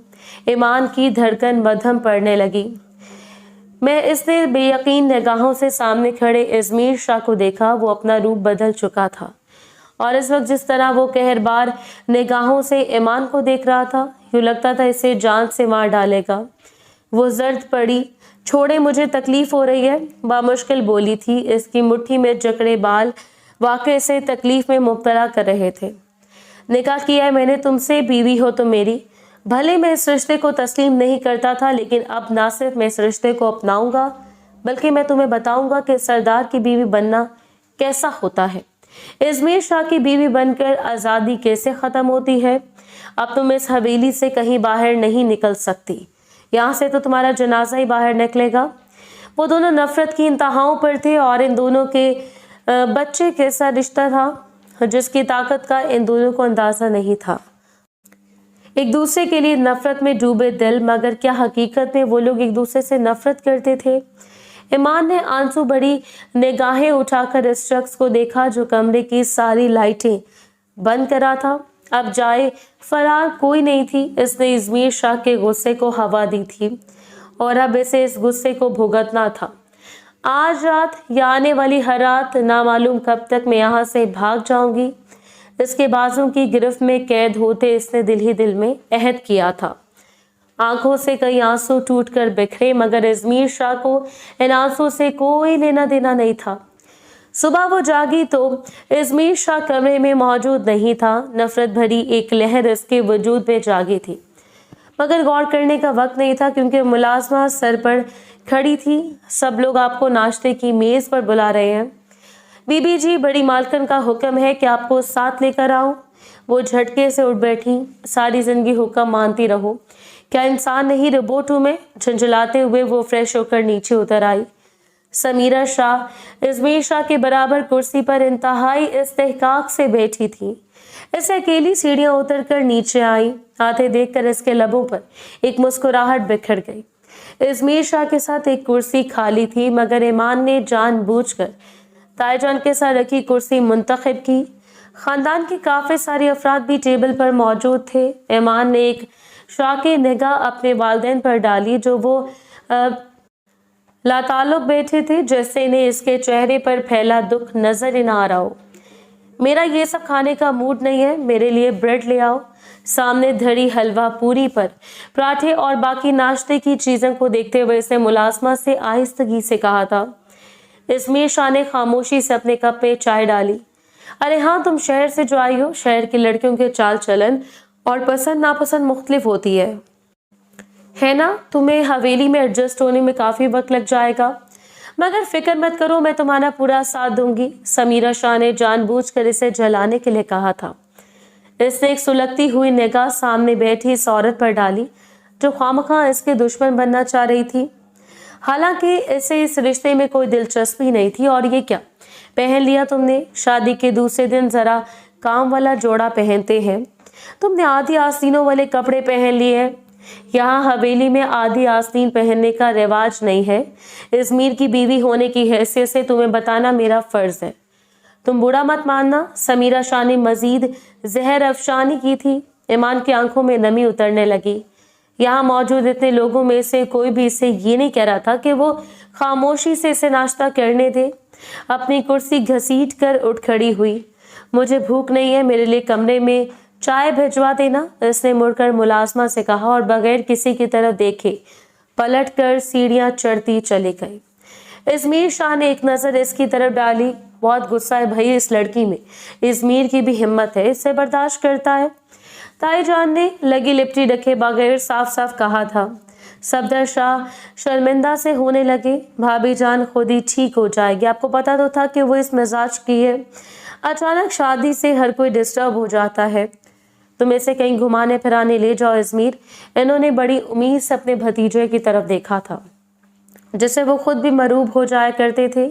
A: ईमान की धड़कन मध्यम पड़ने लगी। मैं इसने बेयकीन निगाहों से सामने खड़े इजमीर शाह को देखा। वो अपना रूप बदल चुका था और इस वक्त जिस तरह वो कहरबार निगाहों से ईमान को देख रहा था, यूं लगता था इसे जान से मार डालेगा। वो जर्द पड़ी, छोड़े मुझे तकलीफ हो रही है, बामुश्किल बोली थी। इसकी मुट्ठी में जकड़े बाल वाकई से तकलीफ में मुब्तला कर रहे थे। निकाह किया है मैंने तुमसे, बीवी हो तुम मेरी। भले मैं इस रिश्ते को तस्लीम नहीं करता था, लेकिन अब ना सिर्फ मैं इस रिश्ते को अपनाऊंगा बल्कि मैं तुम्हें बताऊंगा कि सरदार की बीवी बनना कैसा होता है, इजमीर शाह की बीवी बनकर आज़ादी कैसे ख़त्म होती है। अब तुम इस हवेली से कहीं बाहर नहीं निकल सकती, यहाँ से तो तुम्हारा जनाजा ही बाहर निकलेगा। वो दोनों नफरत की इंतहाओं पर थे और इन दोनों के बच्चे कैसा रिश्ता था जिसकी ताकत का इन दोनों को अंदाज़ा नहीं था। एक दूसरे के लिए नफरत में डूबे दिल, मगर क्या हकीकत में वो लोग एक दूसरे से नफरत करते थे? ईमान ने आंसू भरी निगाहें उठाकर इस शख्स को देखा जो कमरे की सारी लाइटें बंद करा था। अब जाए फरार कोई नहीं थी। इसने इजमीर शाह के गुस्से को हवा दी थी और अब इसे इस गुस्से को भुगतना था। आज रात या आने वाली हर रात, ना मालूम कब तक मैं यहाँ से भाग जाऊंगी। इसके बाजों की गिरफ्त में कैद होते इसने दिल ही दिल में अहद किया था। आंखों से कई आंसू टूटकर बिखरे, मगर इजमीर शाह को इन आंसू से कोई लेना देना नहीं था। सुबह वो जागी तो इजमीर शाह कमरे में मौजूद नहीं था। नफरत भरी एक लहर इसके वजूद में जागी थी, मगर गौर करने का वक्त नहीं था क्योंकि मुलाजमा सर पर खड़ी थी। सब लोग आपको नाश्ते की मेज पर बुला रहे हैं। बीबी जी, बड़ी मालकन का हुक्म है कि आपको साथ लेकर आऊं। वो झटके से उठ बैठी। सारी जिंदगी हुक्म मानती रहो, क्या इंसान नहीं रोबोट हूं मैं? झंझलाते हुए वो फ्रेश होकर नीचे उतर आई। समीरा शाह इजमीर शाह के बराबर कुर्सी पर इंतहाई इस्तेहकाक से बैठी थी। इसे अकेली सीढ़ियां उतरकर नीचे आई। आते देखकर इसके लबों पर एक मुस्कुराहट बिखर गई। इजमीर शाह के साथ एक कुर्सी खाली थी, मगर ईमान ने जानबूझकर ताईजान के साथ रखी कुर्सी मुंतखब की। खानदान के काफी सारे अफराद भी टेबल पर मौजूद थे। ईमान ने एक शाके निगाह अपने वालिदैन पर डाली जो वो लाताल्लुक बैठे थे, जैसे इन्हें इसके चेहरे पर फैला दुख नजर ही ना आ रहा हो। मेरा ये सब खाने का मूड नहीं है, मेरे लिए ब्रेड ले आओ। सामने धरी हलवा पूरी पर पराठे और बाकी नाश्ते की चीज़ों को देखते हुए इसने मुलाजमा से आहिस्तगी से कहा था। इजमीर शाह ने खामोशी से अपने कप में चाय डाली। अरे हाँ, तुम शहर से जो आई हो, शहर की लड़कियों के चाल चलन और पसंद नापसंद मुख्तलिफ होती है ना? तुम्हें हवेली में एडजस्ट होने में काफ़ी वक्त लग जाएगा, मगर फिक्र मत करो, मैं तुम्हारा पूरा साथ दूंगी। समीरा शाह ने जानबूझकर इसे जलाने के लिए कहा था। इसने एक सुलगती हुई निगाह सामने बैठी इस औरत पर डाली जो खामखा इसके दुश्मन बनना चाह रही थी। हालांकि इसे इस रिश्ते में कोई दिलचस्पी नहीं थी। और ये क्या पहन लिया तुमने? शादी के दूसरे दिन जरा काम वाला जोड़ा पहनते हैं, तुमने आधी आस्तीनों वाले कपड़े पहन लिए हैं। यहाँ हवेली में आधी आस्तीन पहनने का रिवाज नहीं है। इजमीर की बीवी होने की हैसियत से तुम्हें बताना मेरा फर्ज है। तुम बुरा मत मानना। समीरा शाह ने मजीद जहर अफशानी की थी। ईमान की आंखों में नमी उतरने लगी। यहाँ मौजूद इतने लोगों में से कोई भी इसे ये नहीं कह रहा था कि वो खामोशी से इसे नाश्ता करने दे। अपनी कुर्सी घसीट कर उठ खड़ी हुई। मुझे भूख नहीं है, मेरे लिए कमरे में चाय भिजवा देना, इसने मुड़कर मुलाजमा से कहा और बगैर किसी की तरफ देखे पलटकर सीढ़ियां चढ़ती चली गई। इजमीर शाह ने एक नज़र इसकी तरफ डाली। बहुत गुस्सा है भाई इस लड़की में, इजमीर की भी हिम्मत है, इससे बर्दाश्त करता है। ताईजान ने लगी लिपटी रखे बगैर साफ साफ कहा था। सफदर शाह शर्मिंदा से होने लगे। भाभी जान खुद ही ठीक हो जाएगी, आपको पता तो था कि वो इस मिजाज की है। अचानक शादी से हर कोई डिस्टर्ब हो जाता है। तुम इसे कहीं घुमाने फिराने ले जाओ इजमीर। इन्होंने बड़ी उम्मीद से अपने भतीजे की तरफ देखा था जिसे वो खुद भी मरूब हो जाया करते थे।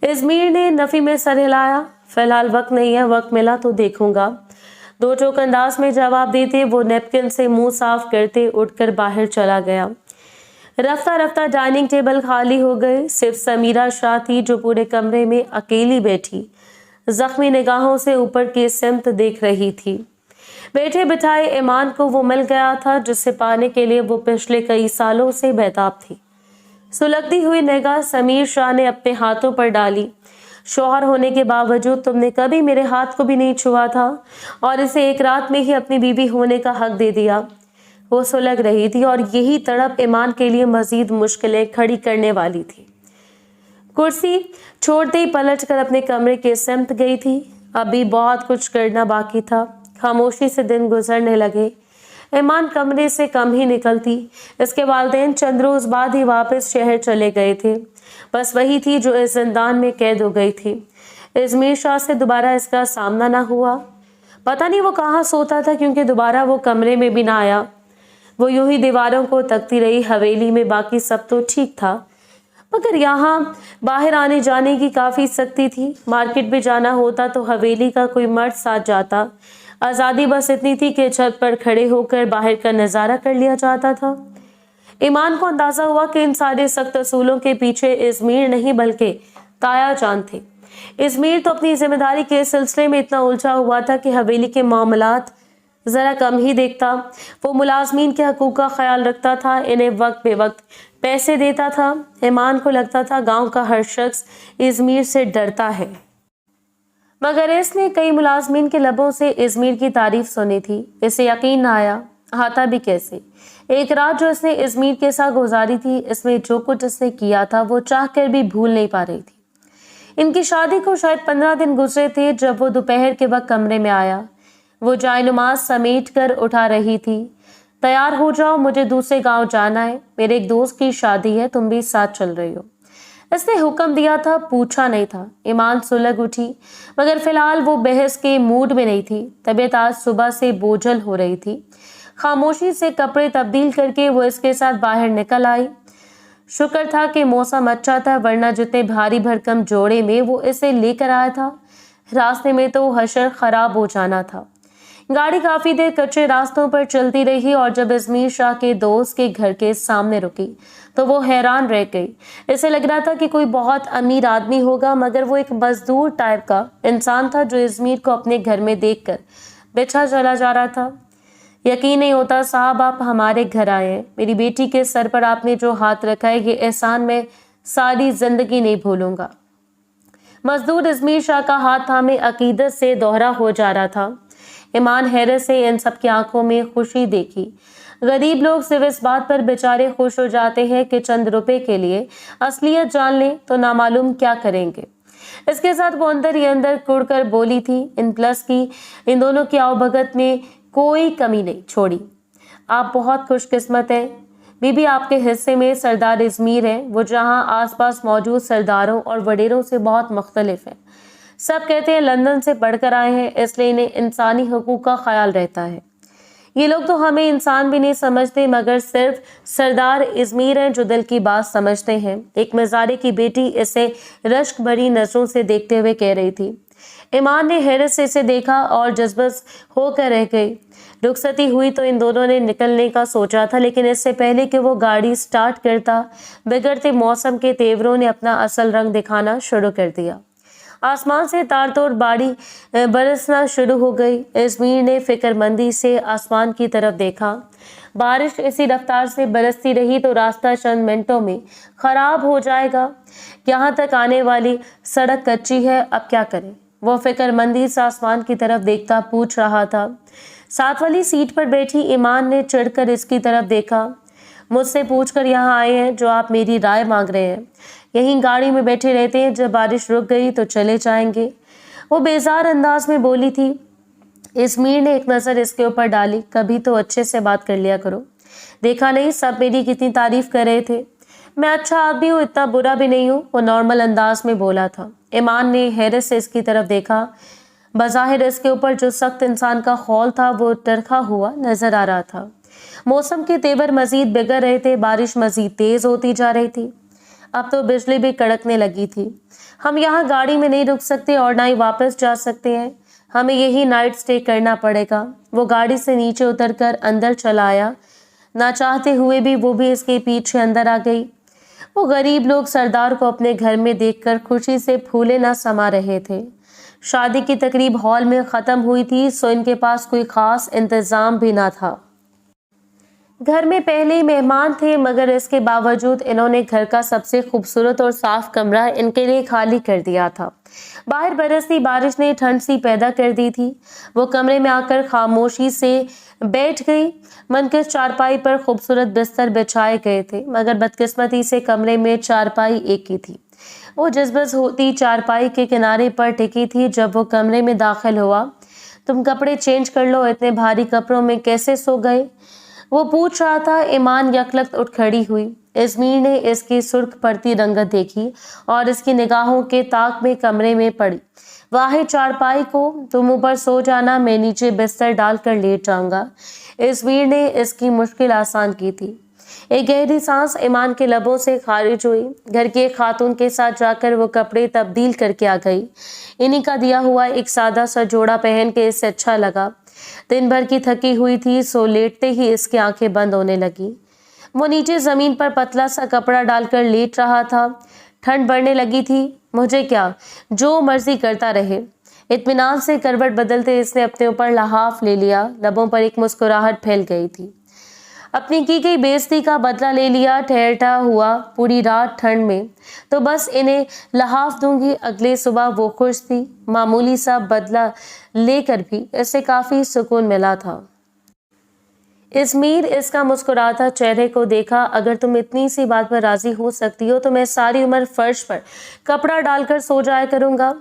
A: इजमीर ने नफी में सर हिलाया। फिलहाल वक्त नहीं है, वक्त मिला तो देखूंगा। दो टोक अंदाज में जवाब देते वो नेपकिन से मुंह साफ करते उठकर बाहर चला गया। रफ्ता रफ्ता डाइनिंग टेबल खाली हो गए। सिर्फ समीरा शाह थी जो पूरे कमरे में अकेली बैठी जख्मी निगाहों से ऊपर की सिमत देख रही थी। बैठे बिठाए ईमान को वो मिल गया था जिसे पाने के लिए वो पिछले कई सालों से बेताब थी। सुलगती हुई निगाह समीर शाह ने अपने हाथों पर डाली। शौहर होने के बावजूद तुमने कभी मेरे हाथ को भी नहीं छुआ था और इसे एक रात में ही अपनी बीवी होने का हक दे दिया। वो सुलग रही थी और यही तड़प ईमान के लिए मजीद मुश्किलें खड़ी करने वाली थी। कुर्सी छोड़ते ही पलट कर अपने कमरे के सिमत गई थी। अभी बहुत कुछ करना बाकी था। खामोशी से दिन गुजरने लगे। ईमान कमरे से कम ही निकलती। इसके वालिदैन चंद रोज बाद ही वापस शहर चले गए थे। बस वही थी जो इस जिंदान में कैद हो गई थी। इजमीर शाह से दोबारा इसका सामना ना हुआ। पता नहीं वो कहाँ सोता था क्योंकि दोबारा वो कमरे में भी ना आया। वो यूं ही दीवारों को तकती रही। हवेली में बाकी सब तो ठीक था मगर यहाँ बाहर आने जाने की काफी सख्ती थी। मार्केट भी जाना होता तो हवेली का कोई मर्द साथ जाता। आज़ादी बस इतनी थी कि छत पर खड़े होकर बाहर का नज़ारा कर लिया जाता था। ईमान को अंदाजा हुआ कि इन सारे सख्त असूलों के पीछे इजमीर नहीं बल्कि ताया जान थे। इजमीर तो अपनी जिम्मेदारी के सिलसिले में इतना उलझा हुआ था कि हवेली के मामलात जरा कम ही देखता। वो मुलाजमीन के हकूक का ख्याल रखता था, इन्हें वक्त बे वक्त पैसे देता था। ईमान को लगता था गांव का हर शख्स इजमीर से डरता है मगर इसने कई मुलाजमीन के लबों से इजमीर की तारीफ सुनी थी। इसे यकीन न आया, आता भी कैसे। एक रात जो इसने इजमीर के साथ गुजारी थी, इसमें जो कुछ इसने किया था वो चाह कर भी भूल नहीं पा रही थी। इनकी शादी को शायद 15 दिन गुजरे थे जब वो दोपहर के वक्त कमरे में आया। वो जायनमाज समेट कर उठा रही थी। तैयार हो जाओ, मुझे दूसरे गांव जाना है, मेरे एक दोस्त की शादी है, तुम भी साथ चल रही हो। इसने हुक्म दिया था, पूछा नहीं था। ईमान सुलग उठी मगर फिलहाल वो बहस के मूड में नहीं थी। तबीयत आज सुबह से बोझल हो रही थी। खामोशी से कपड़े तब्दील करके वो इसके साथ बाहर निकल आई। शुक्र था कि मौसम अच्छा था वरना जितने भारी भरकम जोड़े में वो इसे लेकर आया था रास्ते में तो हशर खराब हो जाना था। गाड़ी काफी देर कच्चे रास्तों पर चलती रही और जब इजमीर शाह के दोस्त के घर के सामने रुकी तो वो हैरान रह गई। इसे लग रहा था कि कोई बहुत अमीर आदमी होगा मगर वो एक मजदूर टाइप का इंसान था जो इजमीर को अपने घर में देखकर बिछा चला जा रहा था। यकीन नहीं होता साहब, आप हमारे घर आए हैं। मेरी बेटी के सर पर आपने जो हाथ रखा है ये एहसान मैं सारी जिंदगी नहीं भूलूंगा। मजदूर इजमीर शाह का हाथ थामे अकीदत से दोहरा हो जा रहा था। ईमान हैरत से इन सब की आंखों में खुशी देखी। गरीब लोग सिर्फ इस बात पर बेचारे खुश हो जाते हैं कि चंद रुपए के लिए असलियत जान लें तो नामालूम क्या करेंगे। इसके साथ वो अंदर ही अंदर कुड़ कर बोली थी, इन प्लस की इन दोनों की आवभगत में कोई कमी नहीं छोड़ी। आप बहुत खुशकिस्मत हैं। बीबी आपके हिस्से में सरदार इजमीर है, वो जहां आसपास मौजूद सरदारों और वडेरों से बहुत मुख्तलिफ है। सब कहते हैं लंदन से पढ़कर आए हैं इसलिए इन्हें इंसानी हकूक का ख्याल रहता है। ये लोग तो हमें इंसान भी नहीं समझते मगर सिर्फ सरदार इजमीर हैं जो दिल की बात समझते हैं। एक मज़ारे की बेटी इसे रश्क भरी नजरों से देखते हुए कह रही थी। ईमान ने हैरत से इसे देखा और जज्बस होकर रह गई। रुखसती हुई तो इन दोनों ने निकलने का सोचा था लेकिन इससे पहले कि वो गाड़ी स्टार्ट करता बिगड़ते मौसम के तेवरों ने अपना असल रंग दिखाना शुरू कर दिया। आसमान से तार-तोड़ बाड़ी बरसना शुरू हो गई। इजमीर ने फिक्रमंदी से आसमान की तरफ देखा। बारिश इसी रफ्तार से बरसती रही तो रास्ता चंद मिनटों में खराब हो जाएगा। यहाँ तक आने वाली सड़क कच्ची है, अब क्या करें। वो फिक्रमंदी से आसमान की तरफ देखता पूछ रहा था। साथ वाली सीट पर बैठी ईमान ने चिढ़कर इसकी तरफ देखा। मुझसे पूछकर यहाँ आए हैं जो आप मेरी राय मांग रहे हैं। यहीं गाड़ी में बैठे रहते हैं, जब बारिश रुक गई तो चले जाएंगे। वो बेजार अंदाज में बोली थी। इजमीर ने एक नज़र इसके ऊपर डाली। कभी तो अच्छे से बात कर लिया करो। देखा नहीं सब मेरी कितनी तारीफ कर रहे थे। मैं अच्छा आदमी हूँ, इतना बुरा भी नहीं हूँ, वो नॉर्मल अंदाज में बोला था। ईमान ने हैरत से इसकी तरफ देखा। बज़ाहिर इसके ऊपर जो सख्त इंसान का खौल था वो टरखा हुआ नजर आ रहा था। मौसम के तेवर मजीद बिगड़ रहे थे। बारिश मजीद तेज होती जा रही थी। अब तो बिजली भी कड़कने लगी थी। हम यहाँ गाड़ी में नहीं रुक सकते और ना ही वापस जा सकते हैं, हमें यही नाइट स्टे करना पड़ेगा। वो गाड़ी से नीचे उतरकर अंदर चला आया। ना चाहते हुए भी वो भी इसके पीछे अंदर आ गई। वो गरीब लोग सरदार को अपने घर में देखकर खुशी से फूले ना समा रहे थे। शादी की तकरीब हॉल में खत्म हुई थी, सो इनके पास कोई खास इंतजाम भी ना था। घर में पहले ही मेहमान थे, मगर इसके बावजूद इन्होंने घर का सबसे खूबसूरत और साफ कमरा इनके लिए खाली कर दिया था। बाहर बरसती बारिश ने ठंड सी पैदा कर दी थी। वो कमरे में आकर खामोशी से बैठ गई। मनकस चारपाई पर खूबसूरत बिस्तर बिछाए गए थे, मगर बदकिस्मती से कमरे में चारपाई एक ही थी। वो जज्बस होती चारपाई के किनारे पर टिकी थी। जब वो कमरे में दाखिल हुआ, तुम कपड़े चेंज कर लो, इतने भारी कपड़ों में कैसे सो गए? वो पूछ रहा था। ईमान यकलख्त उठ खड़ी हुई। इस्मीर ने इसकी सुर्ख पड़ती रंगत देखी और इसकी निगाहों के ताक में कमरे में पड़ी। वाहे चारपाई को, तुम ऊपर सो जाना, मैं नीचे बिस्तर डालकर लेट जाऊंगा। इस्मीर ने इसकी मुश्किल आसान की थी। एक गहरी सांस ईमान के लबों से खारिज हुई। घर की एक खातून के साथ जाकर वो कपड़े तब्दील करके आ गई। इन्हीं का दिया हुआ एक सादा सा जोड़ा पहन के इसे अच्छा लगा। दिन भर की थकी हुई थी, सो लेटते ही इसकी आंखें बंद होने लगी। वो नीचे जमीन पर पतला सा कपड़ा डालकर लेट रहा था। ठंड बढ़ने लगी थी। मुझे क्या, जो मर्जी करता रहे। इत्मीनान से करवट बदलते इसने अपने ऊपर लहाफ ले लिया। लबों पर एक मुस्कुराहट फैल गई थी। अपनी की गई बेइज्जती का बदला ले लिया। ठहरता हुआ पूरी रात ठंड में, तो बस इन्हें लहाफ दूंगी। अगले सुबह वो खुश थी। मामूली सा बदला लेकर भी इसे काफी सुकून मिला था। इस्मीर इसका मुस्कुराता चेहरे को देखा। अगर तुम इतनी सी बात पर राजी हो सकती हो तो मैं सारी उम्र फर्श पर कपड़ा डालकर सो जाया करूंगा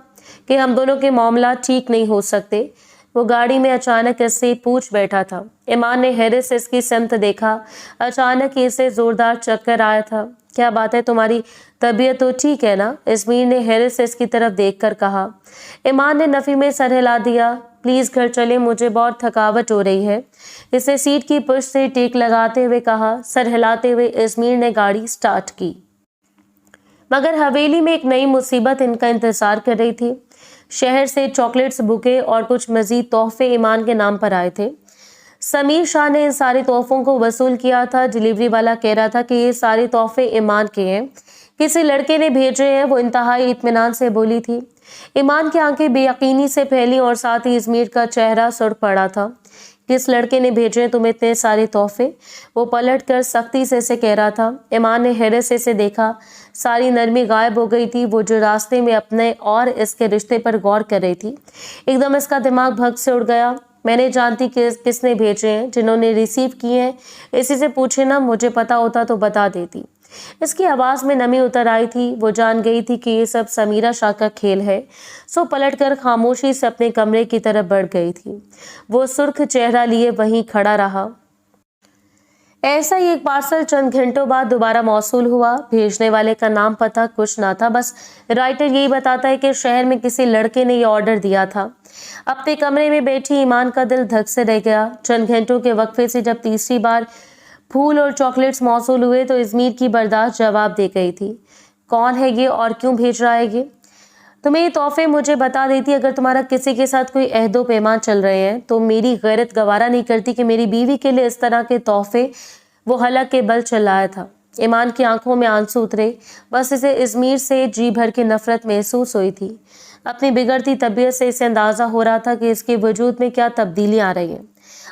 A: कि हम दोनों के मामला ठीक नहीं हो सकते। वो गाड़ी में अचानक इससे पूछ बैठा था। ईमान ने हैरत से इसकी समत देखा। अचानक इसे जोरदार चक्कर आया था। क्या बात है, तुम्हारी तबीयत तो ठीक है ना? इस्मीर ने हैरत से इसकी तरफ देखकर कहा। ईमान ने नफी में सर हिला दिया। प्लीज घर चले, मुझे बहुत थकावट हो रही है। इसे सीट की पुश से टेक लगाते हुए कहा। सर हिलाते हुए इस्मीर ने गाड़ी स्टार्ट की। मगर हवेली में एक नई मुसीबत इनका इंतजार कर रही थी। शहर से चॉकलेट्स, बुके और कुछ मजीद तोहफे ईमान के नाम पर आए थे। समीर शाह ने इन सारे तोहफों को वसूल किया था। डिलीवरी वाला कह रहा था कि ये सारे तोहफे ईमान के हैं, किसी लड़के ने भेजे हैं। वो इंतहाई इत्मीनान से बोली थी। ईमान की आंखें बेयकीनी से फैली और साथ ही इस्मीर का चेहरा सुर्ख पड़ा था। किस लड़के ने भेजे तुम्हें इतने सारे तोहफे? वो पलट कर सख्ती से इसे कह रहा था। ईमान ने हैरत से इसे देखा। सारी नरमी गायब हो गई थी। वो जो रास्ते में अपने और इसके रिश्ते पर गौर कर रही थी, एकदम इसका दिमाग भग से उड़ गया। मैं नहीं जानती कि किसने भेजे हैं, जिन्होंने रिसीव किए हैं इसी से पूछे ना, मुझे पता होता तो बता देती। इसकी आवाज में नमी उतर आई थी। वो जान गई थी कि ये सब समीरा शाह का खेल है, सो पलटकर खामोशी से अपने कमरे की तरफ बढ़ गई थी। वो सुर्ख चेहरा लिए वहीं खड़ा रहा। ऐसा ही एक पार्सल चंद घंटों बाद दोबारा मौसूल हुआ। भेजने वाले का नाम पता कुछ ना था, बस राइटर यही बताता है कि शहर में किसी लड़के ने ये ऑर्डर दिया था। अपने कमरे में बैठी ईमान का दिल धक से रह गया। चंद घंटों के वक्फे से जब तीसरी बार फूल और चॉकलेट्स मौसूल हुए तो इस्मीर की बर्दाश्त जवाब दे गई थी। कौन है ये और क्यों भेज रहा है ये? तुम्हें ये तोहफे मुझे बता देती। अगर तुम्हारा किसी के साथ कोई अहदो पैमान चल रहे हैं तो मेरी गैरत गवारा नहीं करती कि मेरी बीवी के लिए इस तरह के तोहफे। वो हलक के बल चिल्लाया था। ईमान की आंखों में आंसू उतरे। बस इसे इस्मीर से जी भर की नफरत महसूस हुई थी। अपनी बिगड़ती तबीयत से इसे अंदाजा हो रहा था कि इसके वजूद में क्या तब्दीली आ रही है।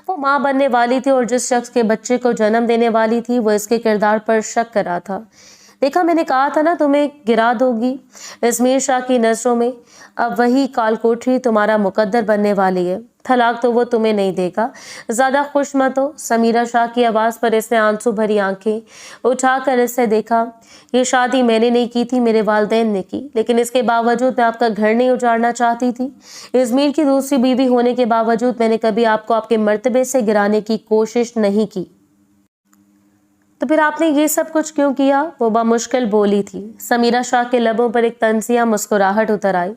A: वो माँ बनने वाली थी और जिस शख्स के बच्चे को जन्म देने वाली थी वो इसके किरदार पर शक कर रहा था। देखा, मैंने कहा था ना तुम्हें गिरा दोगी। इस्मीर शाह की नजरों में अब वही कालकोठरी तुम्हारा मुकद्दर बनने वाली है। तलाक तो वो तुम्हें नहीं देगा, ज्यादा खुश मत हो। समीरा शाह की आवाज पर इसने आंसू भरी आंखें उठाकर इससे देखा। ये शादी मैंने नहीं की थी, मेरे वालिदैन ने की, लेकिन इसके बावजूद मैं आपका घर नहीं उजाड़ना चाहती थी। इस्मीर की दूसरी बीवी होने के बावजूद मैंने कभी आपको आपके मर्तबे से गिराने की कोशिश नहीं की। तो फिर आपने ये सब कुछ क्यों किया? वो बामुश्किल बोली थी। समीरा शाह के लबों पर एक तंजिया मुस्कुराहट उतर आई।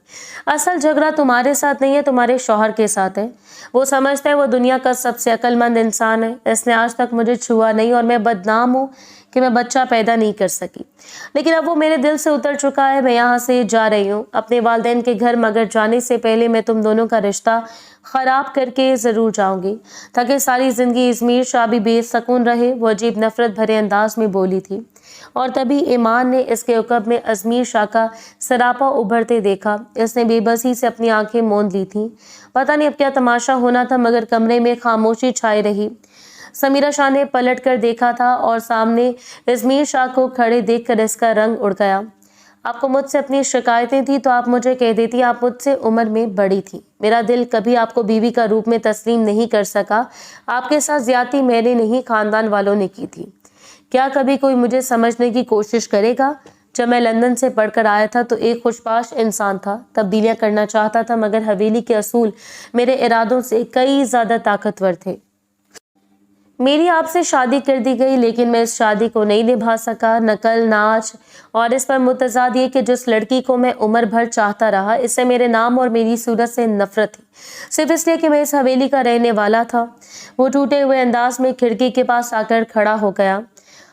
A: असल झगड़ा तुम्हारे साथ नहीं है, तुम्हारे शौहर के साथ है। वो समझता है वो दुनिया का सबसे अक्लमंद इंसान है। इसने आज तक मुझे छुआ नहीं और मैं बदनाम हूँ कि मैं बच्चा पैदा नहीं कर सकी, लेकिन अब वो मेरे दिल से उतर चुका है। मैं यहाँ से जा रही हूँ अपने वालिदैन के घर, मगर जाने से पहले मैं तुम दोनों का रिश्ता खराब करके ज़रूर जाऊंगी, ताकि सारी ज़िंदगी इज़मीर शाह भी बेसकून रहे। वो अजीब नफरत भरे अंदाज में बोली थी, और तभी ईमान ने इसके उकब में अजमीर शाह का सरापा उभरते देखा। इसने बेबसी से अपनी आंखें मूंद ली थीं। पता नहीं अब क्या तमाशा होना था, मगर कमरे में खामोशी छाई रही। समीरा शाह ने पलट कर देखा था और सामने अजमीर शाह को खड़े देखकर इसका रंग उड़ गया। आपको मुझसे अपनी शिकायतें थी तो आप मुझे कह देती, आप मुझसे उम्र में बड़ी थी। मेरा दिल कभी आपको बीवी का रूप में तस्लीम नहीं कर सका। आपके साथ ज्यादती मैंने नहीं, खानदान वालों ने की थी। क्या कभी कोई मुझे समझने की कोशिश करेगा? जब मैं लंदन से पढ़कर आया था तो एक खुशबाश इंसान था, तब्दीलियां करना चाहता था, मगर हवेली के असूल मेरे इरादों से कई ज्यादा ताकतवर थे। मेरी आपसे शादी कर दी गई, लेकिन मैं इस शादी को नहीं निभा सका। नकल, नाच और इस पर मुतजाद ये कि जिस लड़की को मैं उम्र भर चाहता रहा, इससे मेरे नाम और मेरी सूरत से नफरत थी, सिर्फ इसलिए कि मैं इस हवेली का रहने वाला था। वो टूटे हुए अंदाज में खिड़की के पास आकर खड़ा हो गया।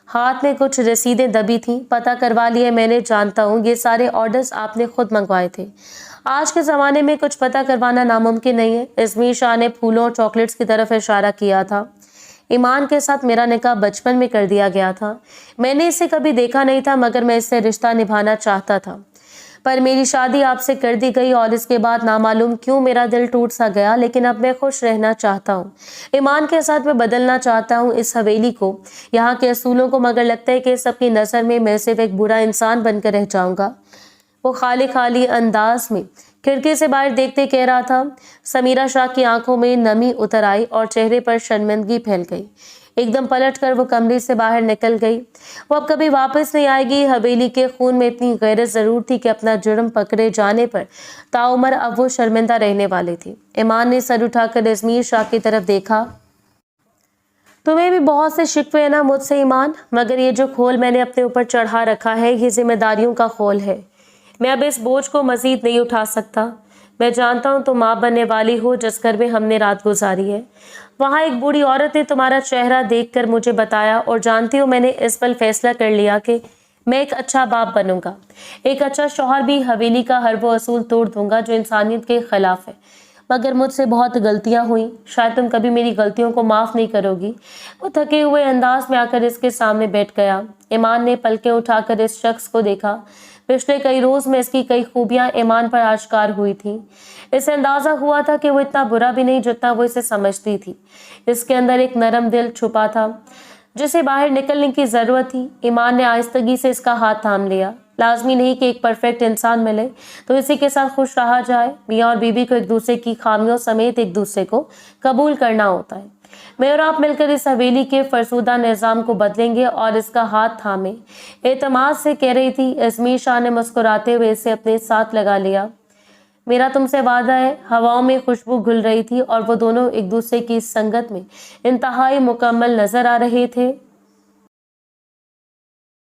A: हाथ में कुछ रसीदें दबी थी। पता करवा लिया मैंने, जानता हूँ ये सारे ऑर्डर्स आपने खुद मंगवाए थे। आज के ज़माने में कुछ पता करवाना नामुमकिन नहीं है। अजमीर शाह ने फूलों और चॉकलेट्स की तरफ इशारा किया था। ईमान के साथ मेरा निकाह बचपन में कर दिया गया था। मैंने इसे कभी देखा नहीं था, मगर मैं इससे रिश्ता निभाना चाहता था। पर मेरी शादी आपसे कर दी गई और इसके बाद नामालूम क्यों मेरा दिल टूट सा गया। लेकिन अब मैं खुश रहना चाहता हूँ। ईमान के साथ मैं बदलना चाहता हूँ इस हवेली को, यहाँ के असूलों को, मगर लगता है कि सबकी नज़र में मैं सिर्फ एक बुरा इंसान बनकर रह जाऊंगा। वो खाली खाली अंदाज में खिड़की से बाहर देखते कह रहा था। समीरा शाह की आंखों में नमी उतर आई और चेहरे पर शर्मिंदगी फैल गई। एकदम पलटकर वो कमरे से बाहर निकल गई। वो अब कभी वापस नहीं आएगी। हवेली के खून में इतनी गैरत जरूर थी कि अपना जुर्म पकड़े जाने पर ताउमर अब वो शर्मिंदा रहने वाली थी। ईमान ने सर उठाकर अजमीर शाह की तरफ देखा। तुम्हें भी बहुत से शिकवे है ना मुझसे ईमान, मगर ये जो खोल मैंने अपने ऊपर चढ़ा रखा है, ये जिम्मेदारियों का खोल है। मैं अब इस बोझ को मजीद नहीं उठा सकता। मैं जानता हूँ तुम माँ बनने वाली हो जिस घर में हमने रात गुजारी है। वहाँ एक बूढ़ी औरत ने तुम्हारा चेहरा देखकर मुझे बताया, और जानती हो मैंने इस पल फैसला कर लिया कि मैं एक अच्छा बाप बनूंगा, एक अच्छा शौहर भी। हवेली का हर वो असूल तोड़ दूंगा जो इंसानियत के खिलाफ है। मगर मुझसे बहुत गलतियां हुई, शायद तुम कभी मेरी गलतियों को माफ नहीं करोगी। वो थके हुए अंदाज में आकर इसके सामने बैठ गया। ईमान ने पलकें उठाकर इस शख्स को देखा। पिछले कई रोज में इसकी कई खूबियां ईमान पर आश्कार हुई थी। इसे अंदाजा हुआ था कि वो इतना बुरा भी नहीं जितना वो इसे समझती थी। इसके अंदर एक नरम दिल छुपा था जिसे बाहर निकलने की जरूरत थी। ईमान ने आहिस्तगी से इसका हाथ थाम लिया। लाजमी नहीं कि एक परफेक्ट इंसान मिले तो इसी के साथ खुश रहा जाए। मियाँ और बीबी को एक दूसरे की खामियों समेत एक दूसरे को कबूल करना होता है। मैं और आप मिलकर इस हवेली के फरसुदा निज़ाम को बदलेंगे और इसका हाथ थामे, एतमाद से कह रही थी। अजमीर शाह ने मुस्कुराते हुए इसे अपने साथ लगा लिया। मेरा तुमसे वादा है। हवाओं में खुशबू घुल रही थी और वो दोनों एक दूसरे की संगत में इंतहाई मुकम्मल नजर आ रहे थे।